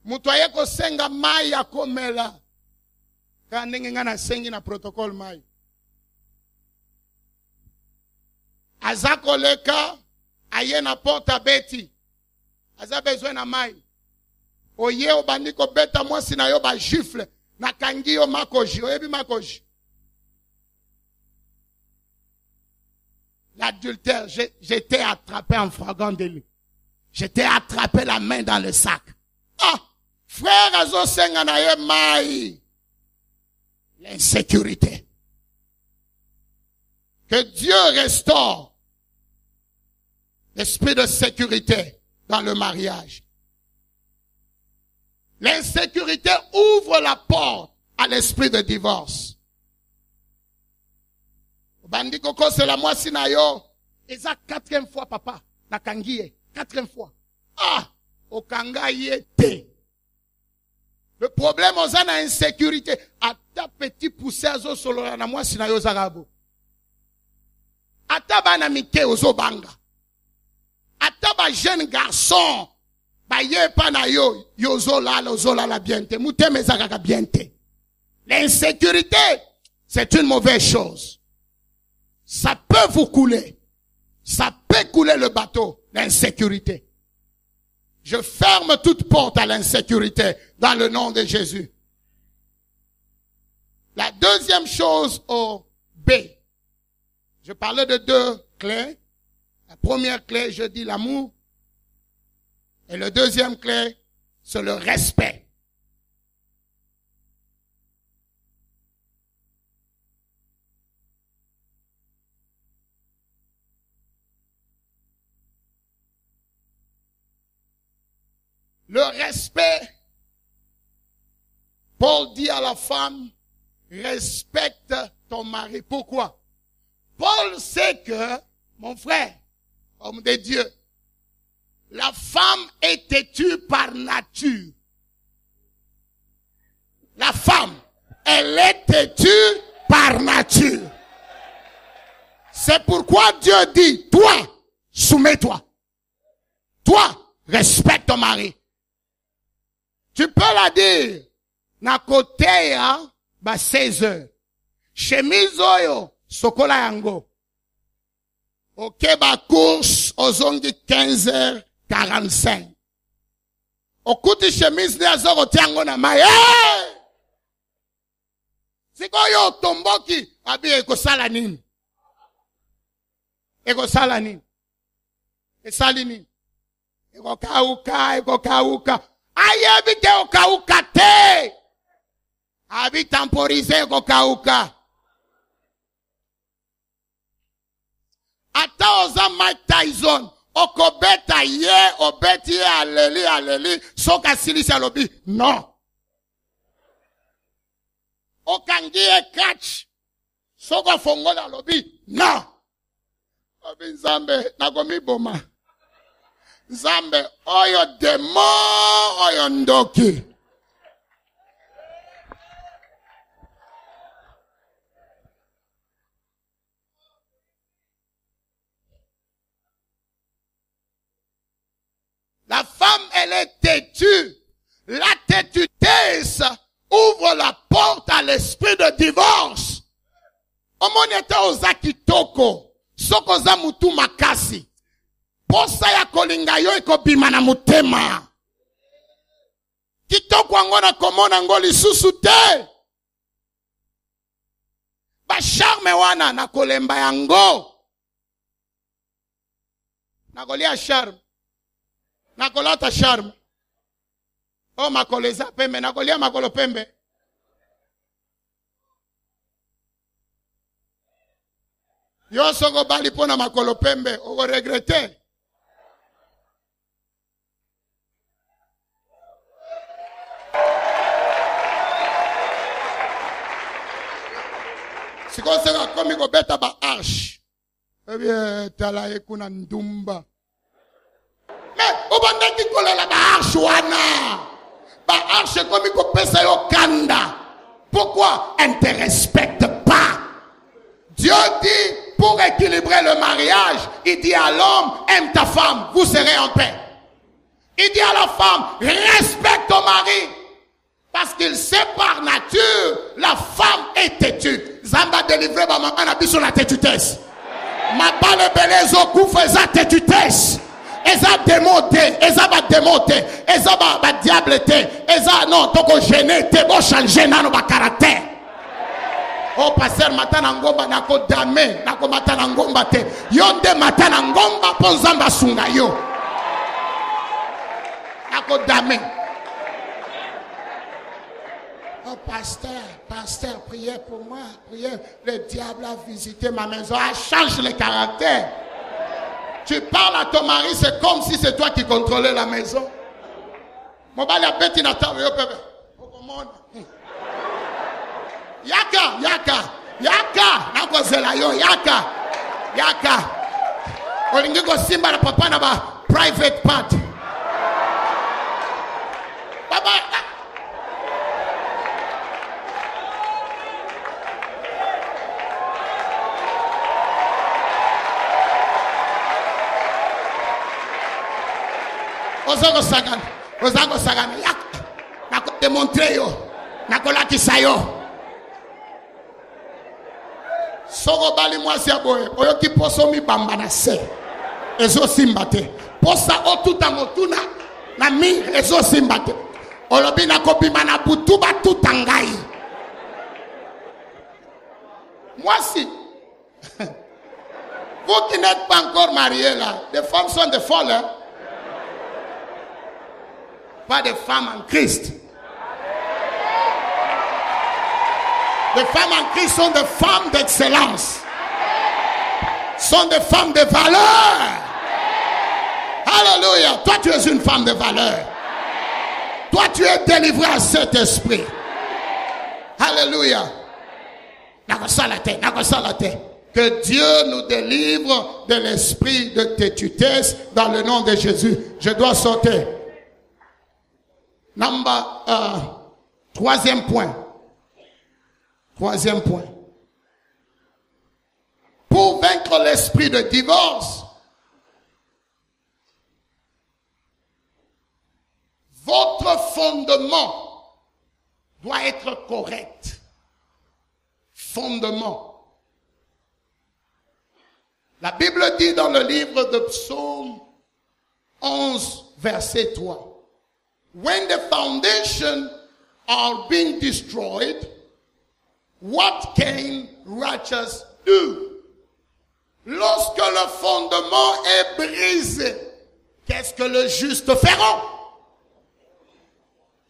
Mutoye ko senga mai ya komela. Kandenge ngana sengi na protocole mai. Azako leka, aye na porta beti. Aza besoin na mai. Oye obandiko beta mwasi na yo ba gifle. Na kangi yo makoji. Oyebi makoji. L'adultère, j'étais attrapé en flagrant délit. J'étais attrapé la main dans le sac. Ah! Frère azo senga na ye mai. L'insécurité. Que Dieu restaure l'esprit de sécurité dans le mariage. L'insécurité ouvre la porte à l'esprit de divorce. Bandi koko c'est la moisi na yo. Et ça 4e fois papa. Na kangiye. 4e fois. Ah! Okanga yete. Le problème, on a une insécurité. À ta petit poussé azo solo na moisi na yo zarabo. Ata bana mike ozo banga. Ata ba jeune garçon. Ba ye pa na yo. Yozo la biente. Mouteme zakaka biente. L'insécurité, c'est une mauvaise chose. Ça peut vous couler. Ça peut couler le bateau. L'insécurité. Je ferme toute porte à l'insécurité dans le nom de Jésus. La deuxième chose au B. Je parlais de 2 clés. La première clé, je dis l'amour. Et le deuxième clé, c'est le respect. Le respect, Paul dit à la femme, respecte ton mari. Pourquoi? Paul sait que, mon frère, homme de Dieu, la femme est têtue par nature. La femme, elle est têtue par nature. C'est pourquoi Dieu dit, toi, soumets-toi. Toi, respecte ton mari. Tu peux la dire, na kote ya, ba 16 heures. Chemise oyo, sokola yango. Ok, ba course, ozongi 15h45. Okuti chemise ne azoro tiango na maye. Siko yo tomboki, abi eko sala nini? Eko sala nini? Esali nini? Eko kauka. Aye bite okauka te. Abi temporize okauka. Ata oza Mike Tyson. Okobeta ye, obeti ye aleli. Soka silisi alobi. Non. Okangi ye catch. Soka fongola alobi. Non. Obi nzambe, nagomi boma. Zambe, oyo demo, oyo ndoki. La femme, elle est têtue. La têtutesse ouvre la porte à l'esprit de divorce. Omoneta ozakitoko. Sokoza mutu makasi. Posa ya kolinga yo ekobima na mutema. Kitoko angona komona ngoli susu te. Ba charme wana na kolemba yango. Na kolia charme. Na kolata charme. Oh makoleza pembe na kolia makolo pembe. Yo soko bali pona makolo pembe, o regrette. Si konseka komi ko beta ba arche. Eh bien, tala ekuna ndumba. Mais, obandaki kolela ba arche wana. Ba arche komi ko pesa yo kanda. Pourquoi? Elle ne te respecte pas. Dieu dit, pour équilibrer le mariage, il dit à l'homme, aime ta femme, vous serez en paix. Il dit à la femme, respecte ton mari. Parce qu'il sait par nature, la femme est têtue. Zamba délivré ma maman n'a plus sur la têtutesse. Ma balle belezo kouffe za têtutesse. Eza démonté, eza ba démonté, eza ba diableté, eza non, toko gêné, te bo changer na no ba caractère. Oh pasteur matana ngomba nako dame, nako matana ngomba te. Yonde matana ngomba po nzamba sunga yo. Nako dame. Oh pasteur, priez pour moi, priez. Le diable a visité ma maison, a changé le caractère. Tu parles à ton mari, c'est comme si c'est toi qui contrôlais la maison. Mon bali a bêti na table, yo bébé. Yaka, nako zela yo, yaka. Olingi ko simba na papa na ba private part. Baba. Ozako sagana, yaka. Nako démontrer yo, nako lakisa yo. Soko bali mwasi ya boye oyoki poso mi bamba na se ezo simbate posa otuta motuna na mi ezo simbate olobi na kobima na butu batuta ngai mwasi. Vous qui n'êtes pas encore mariés là, les femmes sont des folles, hein? Pas des femmes en Christ. Les femmes en Christ sont des femmes d'excellence. Sont des femmes de valeur. Alléluia. Toi, tu es une femme de valeur. Toi, tu es délivré à cet esprit. Alléluia. Que Dieu nous délivre de l'esprit de têtutesse dans le nom de Jésus. Je dois sauter. Troisième point. Pour vaincre l'esprit de divorce, votre fondement doit être correct. Fondement. La Bible dit dans le livre de Psaume 11, verset 3, when the foundation are being destroyed, what can righteous do? Lorsque le fondement est brisé, qu'est-ce que le juste fera?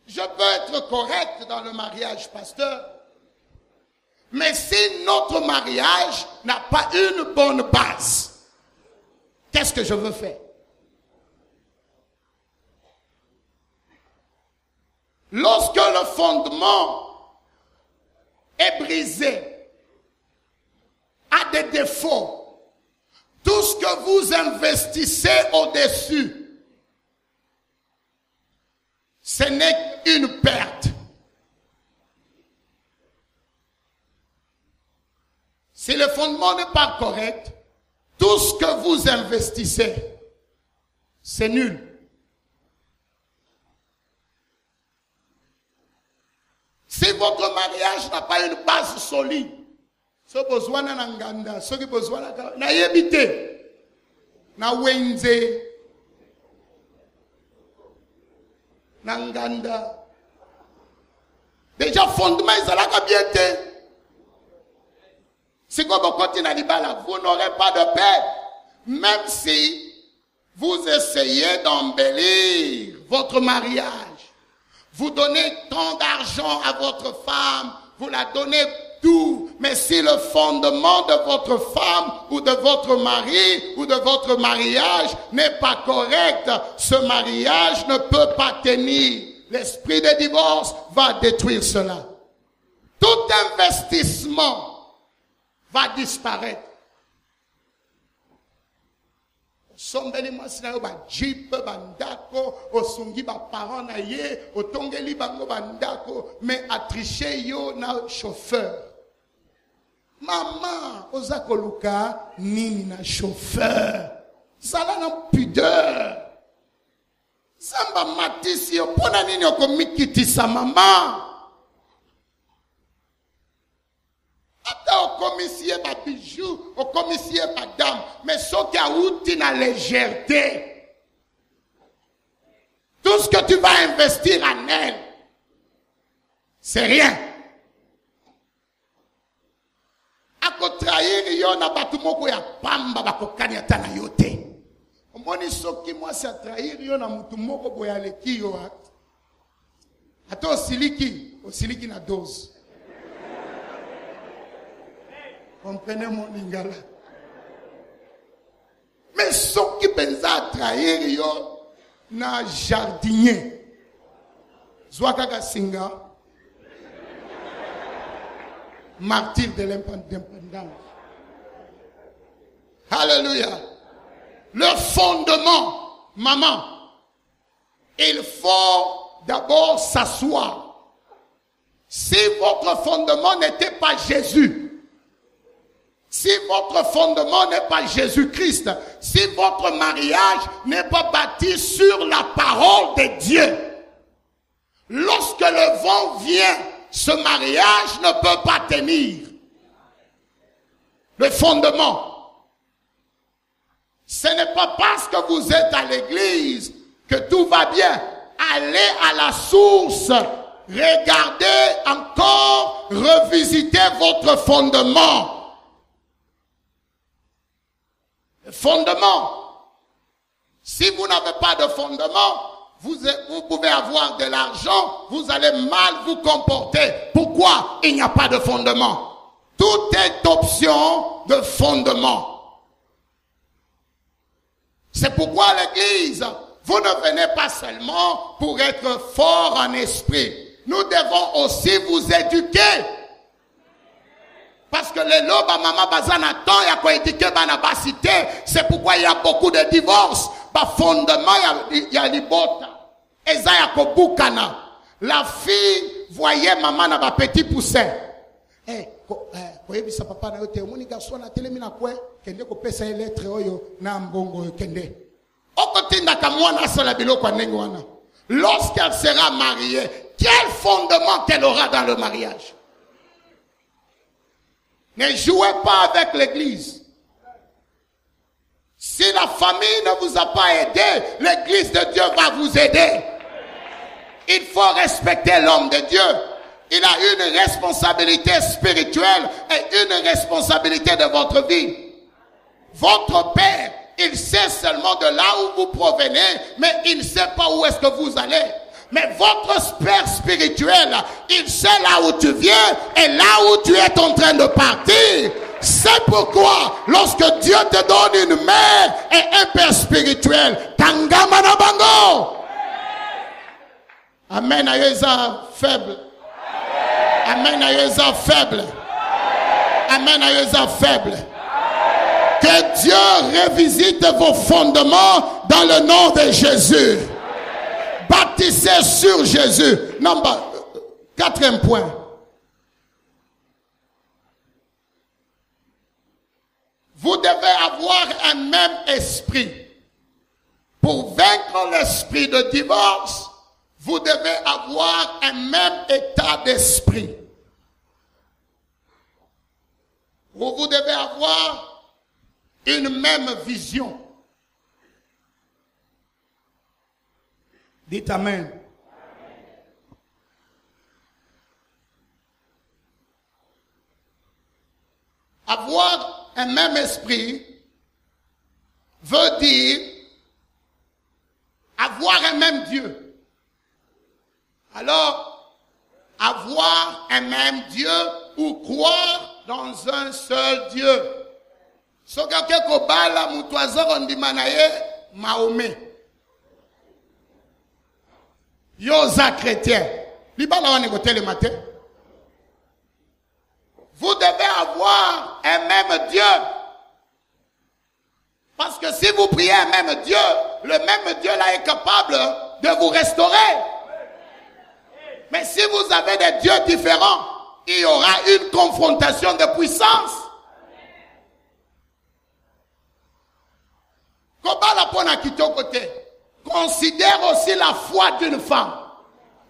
Je peux être correct dans le mariage, pasteur, mais si notre mariage n'a pas une bonne base, qu'est-ce que je veux faire? Lorsque le fondement est brisé, a des défauts, tout ce que vous investissez au-dessus, ce n'est qu'une perte. Si le fondement n'est pas correct, tout ce que vous investissez, c'est nul. Si votre mariage n'a pas une base solide, ce besoin na nganda, ce qui besoin na yebite, na wenze, na nganda. Déjà fondement ils alaka bien te. Si vous n'aurez pas de paix. Même si vous essayez d'embellir votre mariage, vous donnez tant d'argent à votre femme, vous la donnez tout, mais si le fondement de votre femme ou de votre mari ou de votre mariage n'est pas correct, ce mariage ne peut pas tenir. L'esprit de divorce va détruire cela. Tout investissement va disparaître. Sombeli mwasi na yo ba jeep bandako osungi ba parents na ye otongeli bango bandako mais atricher yo na chauffeur. Maman oza koluka nini na chauffeur. Sala na pudeur. Samba matisi yo pona nini okomikitisa mama. Ata okomisie ba bijoux, okomisie ba dame, mais ce qui a outi na légèreté. Tout ce que tu vas investir en elle, c'est rien. Ako trahir yo na batu moko ya pamba bakokanya tana yote. Omoni soki mwasi trahir yo na mutu moko boya leki yo. Ata osiliki na dose. Comprenez mon lingala. Mais ce qui pensa trahir yo na jardinier. Zwakaka singa. Martyr de l'indépendance. Alléluia. Le fondement, maman. Il faut d'abord s'asseoir. Si votre fondement n'était pas Jésus, si votre fondement n'est pas Jésus-Christ, si votre mariage n'est pas bâti sur la parole de Dieu, lorsque le vent vient, ce mariage ne peut pas tenir. Le fondement. Ce n'est pas parce que vous êtes à l'église que tout va bien. Allez à la source. Regardez encore, revisitez votre fondement. Le fondement. Si vous n'avez pas de fondement, vous pouvez avoir de l'argent, vous allez mal vous comporter. Pourquoi il n'y a pas de fondement? Tout est option de fondement. C'est pourquoi l'église, vous ne venez pas seulement pour être fort en esprit. Nous devons aussi vous éduquer. Parce que les lobes maman bazana temps ya ko éduquer bana basité, c'est pourquoi il y a beaucoup de divorces. Ba fondement il y a libota. Eza ya ko bukana. La fille voyait maman na ba petit poussin. Koyebisa papa na yote moni garçon na telemi na kwe kende ko pesa lettre oyo na mbongo kende. Okotinda ka mwana sala biloko ndenge wana. Lorsqu'elle sera mariée, quel fondement qu'elle aura dans le mariage? Ne jouez pas avec l'église. Si la famille ne vous a pas aidé, l'église de Dieu va vous aider. Il faut respecter l'homme de Dieu. Il a une responsabilité spirituelle et une responsabilité de votre vie. Votre père, il sait seulement de là où vous provenez, mais il ne sait pas où est-ce que vous allez. Mais votre père spirituel, il sait là où tu viens et là où tu es en train de partir. C'est pourquoi, lorsque Dieu te donne une mère et un père spirituel, Tangama na bango. Amen. Aïeza faible. Amen. Aïeza faible. Amen. Aïeza faible. Que Dieu revisite vos fondements dans le nom de Jésus. Baptisez sur Jésus. Quatrième point. Vous devez avoir un même esprit. Pour vaincre l'esprit de divorce, vous devez avoir un même état d'esprit. Vous devez avoir une même vision. Dites Amen. avoir un même esprit veut dire avoir un même Dieu. Alors, avoir un même Dieu ou croire dans un seul Dieu. Si quelqu'un kobala mutuazoro ondimanaye Mahomet. Yosa chrétien. Libala on écoutait le matin. Vous devez avoir un même Dieu. Parce que si vous priez un même Dieu, le même Dieu là est capable de vous restaurer. Mais si vous avez des dieux différents, il y aura une confrontation de puissance. Considère aussi la foi d'une femme,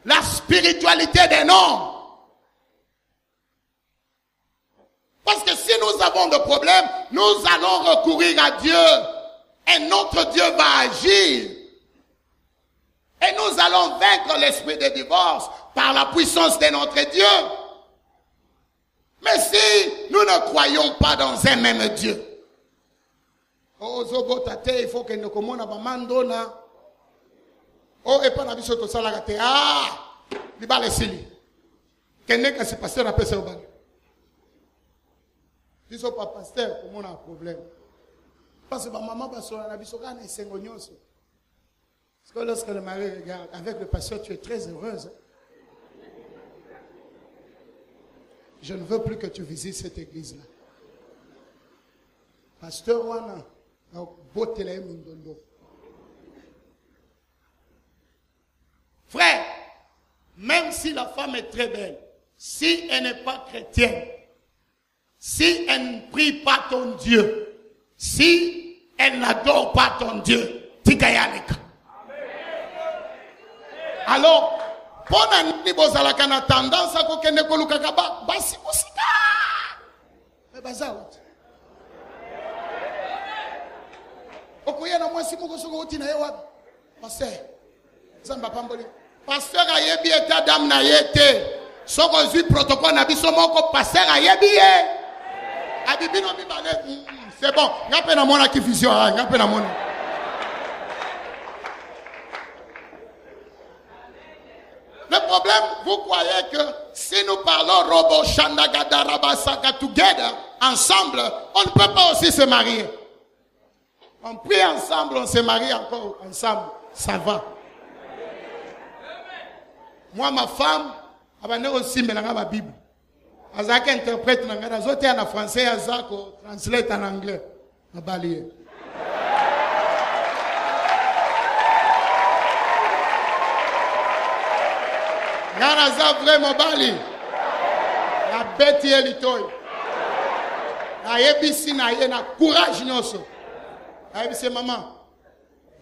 la spiritualité d'un homme. Parce que si nous avons des problèmes, nous allons recourir à Dieu. Et notre Dieu va agir. Et nous allons vaincre l'esprit de divorce par la puissance de notre Dieu. Mais si nous ne croyons pas dans un même Dieu, oh, il faut que nous commençons à mandona. Oh, et pas la biso to sala gate. Ah, libale sili. Kenne ka se pasteur appelle ça au bal. Biso pas pasteur, comment on a un problème? Parce que ma maman va sur la biso kana esengo nyonso. Parce que lorsque le mari regarde avec le pasteur, tu es très heureuse. Je ne veux plus que tu visites cette église-là. Pasteur Wana, botele mindondo. Frère, même si la femme est très belle, si elle n'est pas chrétienne, si elle ne prie pas ton Dieu, si elle n'adore pas ton Dieu, tikayaleka. Alors, pendant que vous avez tendance à ce que vous avez basi musika. Mais bazaout. Okoya na mwasi moko soko uti na yewa. Pasteur. Zamba pamboli. Pasteur ayebi eta dame na yete. Soko zui protocole na biso moko pasteur ayebi ye. Abibino bibale. C'est bon. Ngape na mona ki vision, ngape na mona. Le problème, vous croyez que si nous parlons Robo Shandagada Rabasaka together, ensemble, on ne peut pas aussi se marier. On prie ensemble, on se marie encore ensemble. Ça va. Moi, ma femme, elle a aussi ma Bible. Elle a interprète en français, elle a translate en anglais. Elle a Nanaza vraiment bali. La bête est litoy. La yebisi na ye na courage nyoso. La yebisi maman.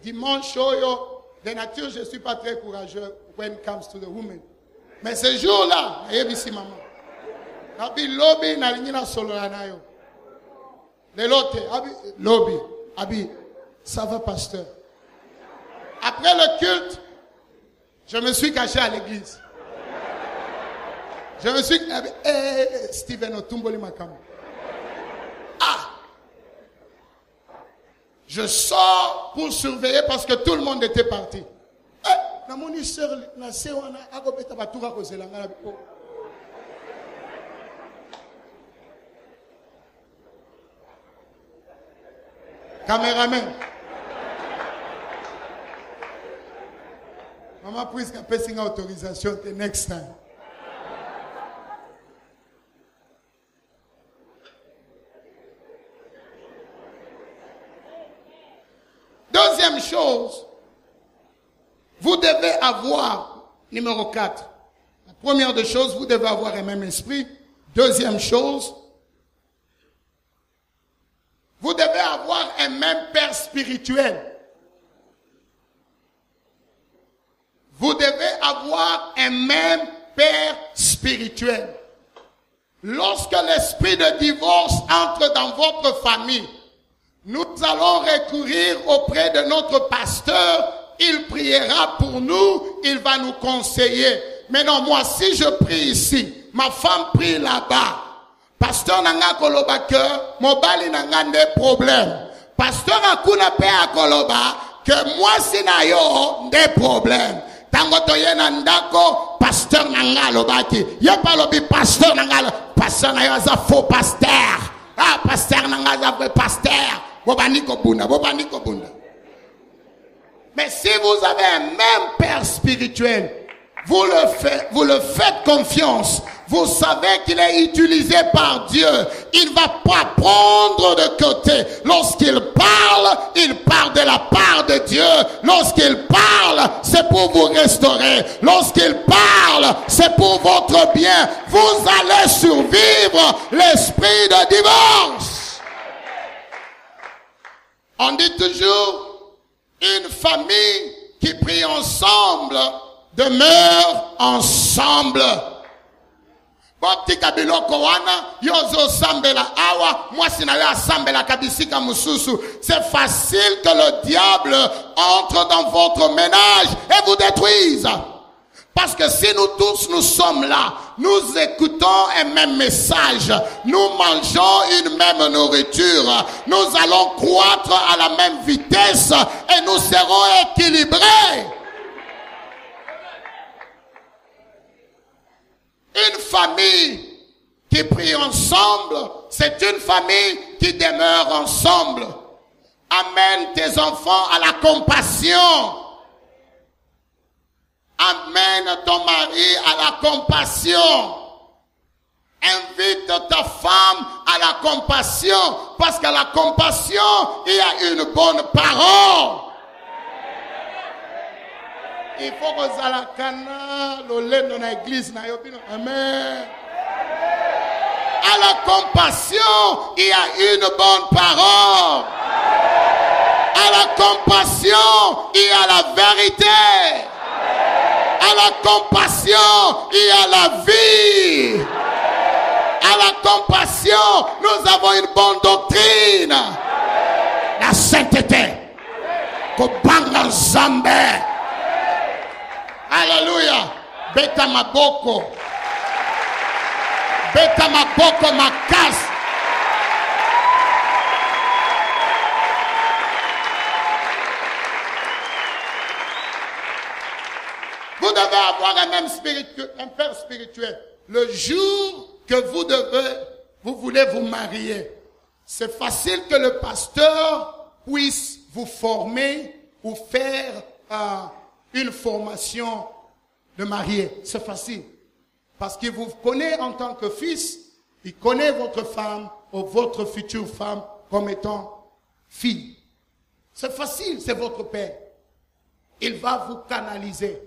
Dimanche yo, de nature je suis pas très courageux when it comes to the women. Mais ce jour-là, la yebisi maman. Abi lobby na lingi na solo na yo. Le lote abi lobby abi ça va pasteur. Après le culte, je me suis caché à l'église. Je me suis dit, Steven Otumboli Makamo. Ah! Je sors pour surveiller parce que tout le monde était parti. Caméraman. Maman, puisqu'elle peut signer autorisation, the next time. Deuxième chose, vous devez avoir, numéro 4, la première des choses, vous devez avoir un même esprit. Deuxième chose, vous devez avoir un même père spirituel. Vous devez avoir un même père spirituel. Lorsque l'esprit de divorce entre dans votre famille, nous allons recourir auprès de notre pasteur. Il priera pour nous. Il va nous conseiller. Mais non, moi, si je prie ici, ma femme prie là-bas. Pasteur nanga koloba que mobali nanga des problèmes. Pasteur akuna pe akoloba que moi sinayo des problèmes. Tango toye na ndako pasteur nanga lobaki. Ye pa lobi pasteur nanga pasteur na yo za faux pasteur. Ah pasteur nanga za vrai pasteur. Bobani ko bunda. Mais si vous avez un même père spirituel, vous le faites confiance. Vous savez qu'il est utilisé par Dieu. Il ne va pas prendre de côté. Lorsqu'il parle de la part de Dieu. Lorsqu'il parle, c'est pour vous restaurer. Lorsqu'il parle, c'est pour votre bien. Vous allez survivre l'esprit de divorce. On dit toujours, une famille qui prie ensemble demeure ensemble. Botika biloko wana yozo sambela awa moi sinayo asambela kabisika mususu. C'est facile que le diable entre dans votre ménage et vous détruise. Parce que si nous tous nous sommes là, nous écoutons un même message, nous mangeons une même nourriture, nous allons croître à la même vitesse et nous serons équilibrés. Une famille qui prie ensemble, c'est une famille qui demeure ensemble. Amène tes enfants à la compassion. Amène ton mari à la compassion. Invite ta femme à la compassion. Parce qu'à la compassion, il y a une bonne parole. Il faut que ça la cana, le dans l'église, amen. À la compassion, il y a une bonne parole. À la compassion, il y a la vérité. À la compassion, il y a la vie. À la compassion, nous avons une bonne doctrine. La sainteté. Kobanga Zambé. Alléluia. Beta maboko. Beta maboko makas. Vous devez avoir un père spirituel. Le jour que vous voulez vous marier, c'est facile que le pasteur puisse vous former ou faire une formation de marié. C'est facile. Parce qu'il vous connaît en tant que fils, il connaît votre femme ou votre future femme comme étant fille. C'est facile, c'est votre père. Il va vous canaliser.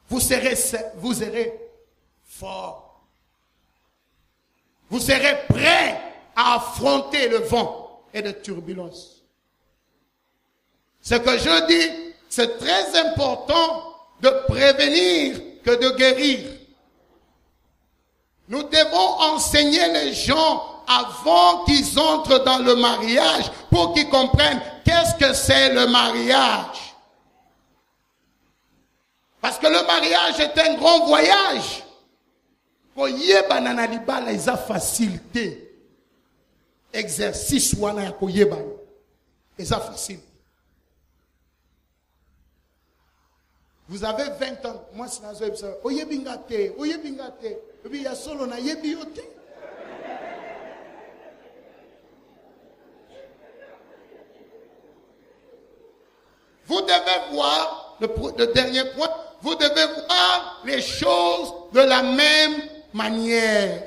Vous serez fort. Vous serez prêt à affronter le vent et les turbulences. Ce que je dis, c'est très important de prévenir que de guérir. Nous devons enseigner les gens avant qu'ils entrent dans le mariage pour qu'ils comprennent qu'est-ce que c'est le mariage. Parce que le mariage est un grand voyage. Pour yeba na libala isa facilité. Exercice wana ya koyeba. Isa facile. Vous avez 20 ans. Moi, c'est la zone. Oyebingate. Et puis, il y a solo na yebiote. Vous devez voir, le dernier point, vous devez voir les choses de la même manière.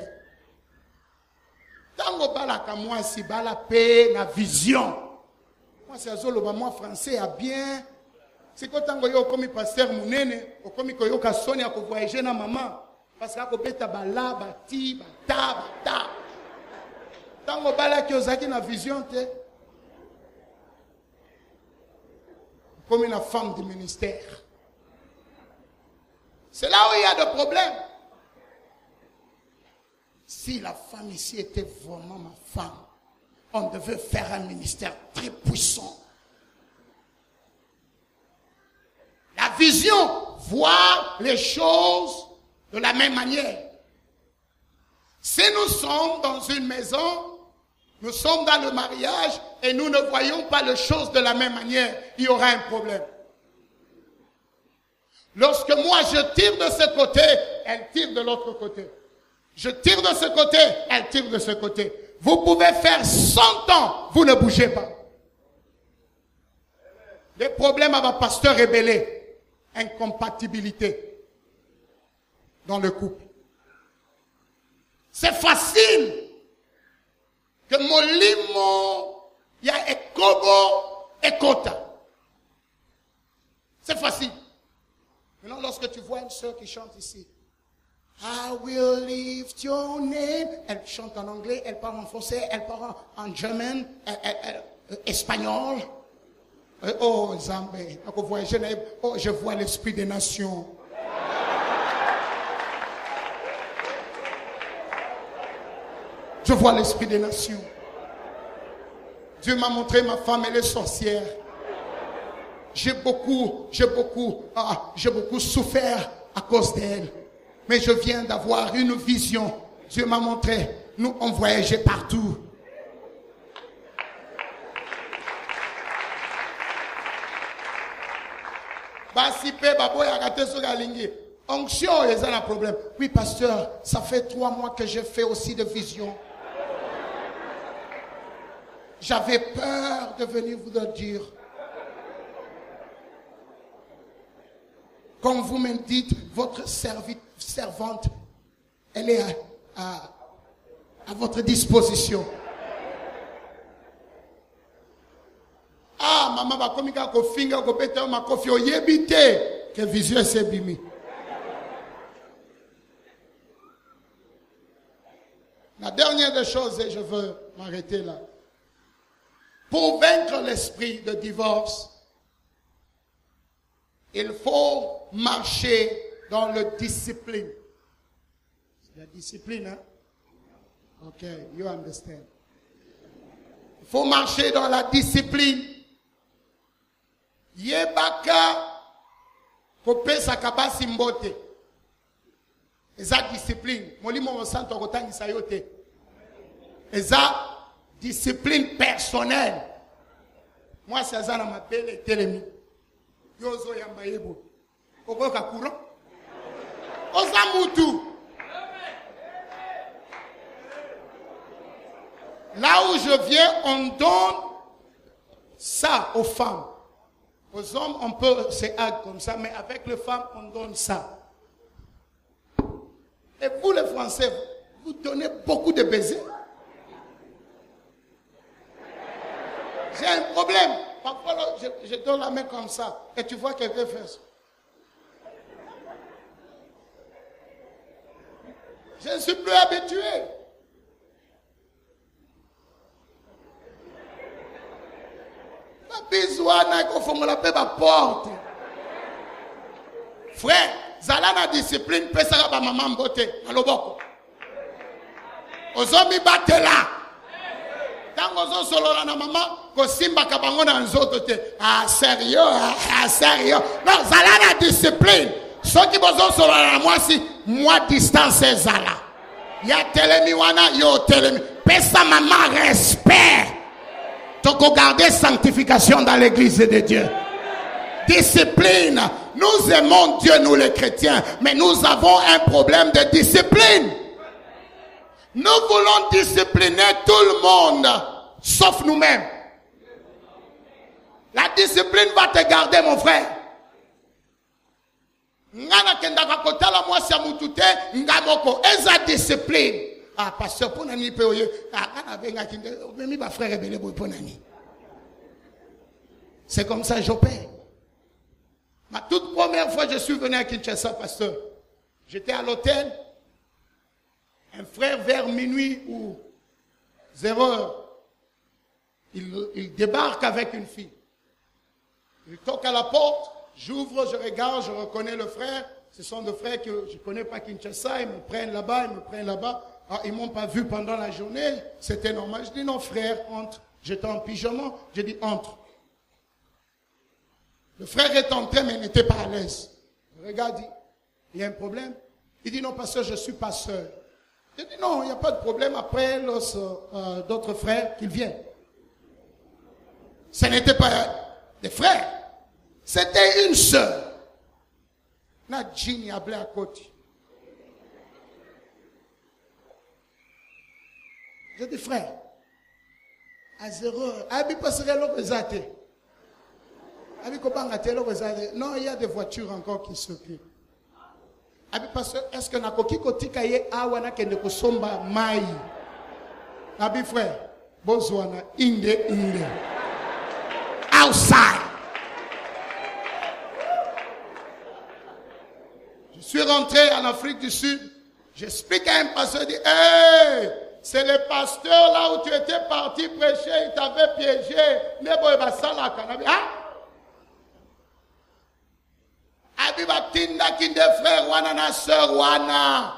Tango balaka moi si bala paix na vision. Moi, c'est solo moi français a bien. C'est quand tango yo komi pasteur munene, o komi ko yo ka soni ako voyager na maman parce que ako beta bala bati bata. Tango bala ki ozaki na vision te. Comme une femme du ministère. C'est là où il y a des problèmes. Si la femme ici était vraiment ma femme, on devait faire un ministère très puissant. La vision, voir les choses de la même manière. Si nous sommes dans une maison, nous sommes dans le mariage et nous ne voyons pas les choses de la même manière, il y aura un problème. Lorsque moi je tire de ce côté, elle tire de l'autre côté. Je tire de ce côté, elle tire de ce côté. Vous pouvez faire 100 ans, vous ne bougez pas. Les problèmes avec pasteur rébellé, incompatibilité dans le couple. C'est facile que molimo ya ekobo ekota. C'est facile. Maintenant, lorsque tu vois une sœur qui chante ici, I will lift your name. Elle chante en anglais, elle parle en français, elle parle en german, espagnol. Oh, Zambé, oh, je vois l'esprit des nations. Je vois l'esprit des nations. Dieu m'a montré ma femme, elle est sorcière. J'ai beaucoup souffert à cause d'elle. Mais je viens d'avoir une vision. Dieu m'a montré. Nous, on voyageait partout. Onction, il y a un problème. Oui, pasteur, ça fait 3 mois que j'ai fait aussi de vision. J'avais peur de venir vous le dire. Comme vous me dites, votre servante, elle est à votre disposition. Ah, maman, va comme il y a un finger, ko pete ma kofi o yebite que vision c'est bimi. La dernière des choses, et je veux m'arrêter là. Pour vaincre l'esprit de divorce, il faut marcher dans la discipline. C'est la discipline, hein? Ok, you understand. Il faut marcher dans la discipline. Yebaka kopesa kabasi mbote. Eza discipline. Molimo mosanto kotangisa yote. Eza discipline personnelle. Moi c'est ça na mabele telemi. Yozo yamba yebo. Okoka courant. Ozamutu. Là où je viens, on donne ça aux femmes. Aux hommes, on peut se hague comme ça, mais avec les femmes, on donne ça. Et vous, les Français, vous donnez beaucoup de baisers. J'ai un problème. Parfois, je donne la main comme ça, et tu vois quelqu'un faire ça. Je ne suis plus habitué. Frère, zala na discipline pesaka ba maman mbote na loboko. Ozomi batela. Tango zo solola na maman ko simba ka bango na nzoto te. Ah sérieux, ah sérieux. Non, zala na discipline. Soki bozo solola na moi distance zala. Ya telemi wana yo telemi. Pesa maman respect. Donc, regardez sanctification dans l'église de Dieu. Discipline. Nous aimons Dieu, nous les chrétiens, mais nous avons un problème de discipline. Nous voulons discipliner tout le monde, sauf nous-mêmes. La discipline va te garder, mon frère. Ngana kendaka kotala mwasi ya mutute, ngamoko, eza discipline. Ah, pasteur, pour nani pe oye. C'est comme ça que j'opère. Ma toute première fois, je suis venu à Kinshasa, pasteur. J'étais à l'hôtel. Un frère, vers minuit ou 0 heure, il débarque avec une fille. Il toque à la porte. J'ouvre, je regarde, je reconnais le frère. Ce sont des frères que je ne connais pas Kinshasa. Ils me prennent là-bas, Ah, ils ne m'ont pas vu pendant la journée, c'était normal. Je dis non frère, entre. J'étais en pyjama, je dis entre. Le frère est entré mais il n'était pas à l'aise. Je regarde, il y a un problème. Il dit non pasteur, je suis pasteur. J'ai dit non, il n'y a pas de problème. Après, d'autres frères, qu'ils viennent. Ce n'était pas des frères. C'était une sœur. Na Jini a blé à côté. J'ai dit frère. À 0 heure. Abi passerait l'eau pesate. Abi kopanga l'eau pesate. Non, il y a des voitures encore qui s'occupent. Abi pasteur, est-ce que nakoki kotika ye awana kende kusomba mai? Abi frère, bozwana inde. Outside. Je suis rentré en Afrique du Sud. J'explique à un pasteur, il dit, hey, c'est le pasteur là où tu étais parti prêcher, il t'avait piégé. Abi batinda kinde frère wana na sœur wana.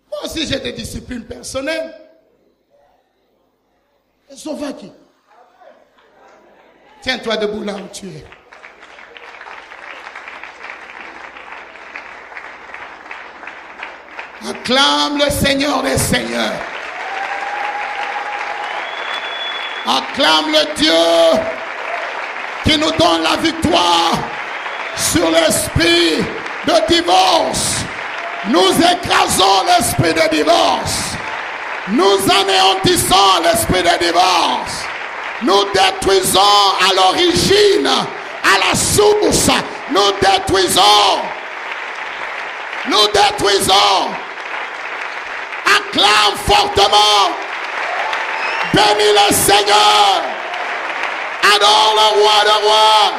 Moi aussi j'ai des disciplines personnelles. Elles sont vagues. Tiens-toi debout là où tu es. Acclame le Seigneur des Seigneurs. Acclame le Dieu qui nous donne la victoire sur l'esprit de divorce. Nous écrasons l'esprit de divorce. Nous anéantissons l'esprit de divorce. Nous détruisons à l'origine, à la source. Nous détruisons. Nous détruisons. Acclame fortement. Bénis le Seigneur. Adore le roi de rois.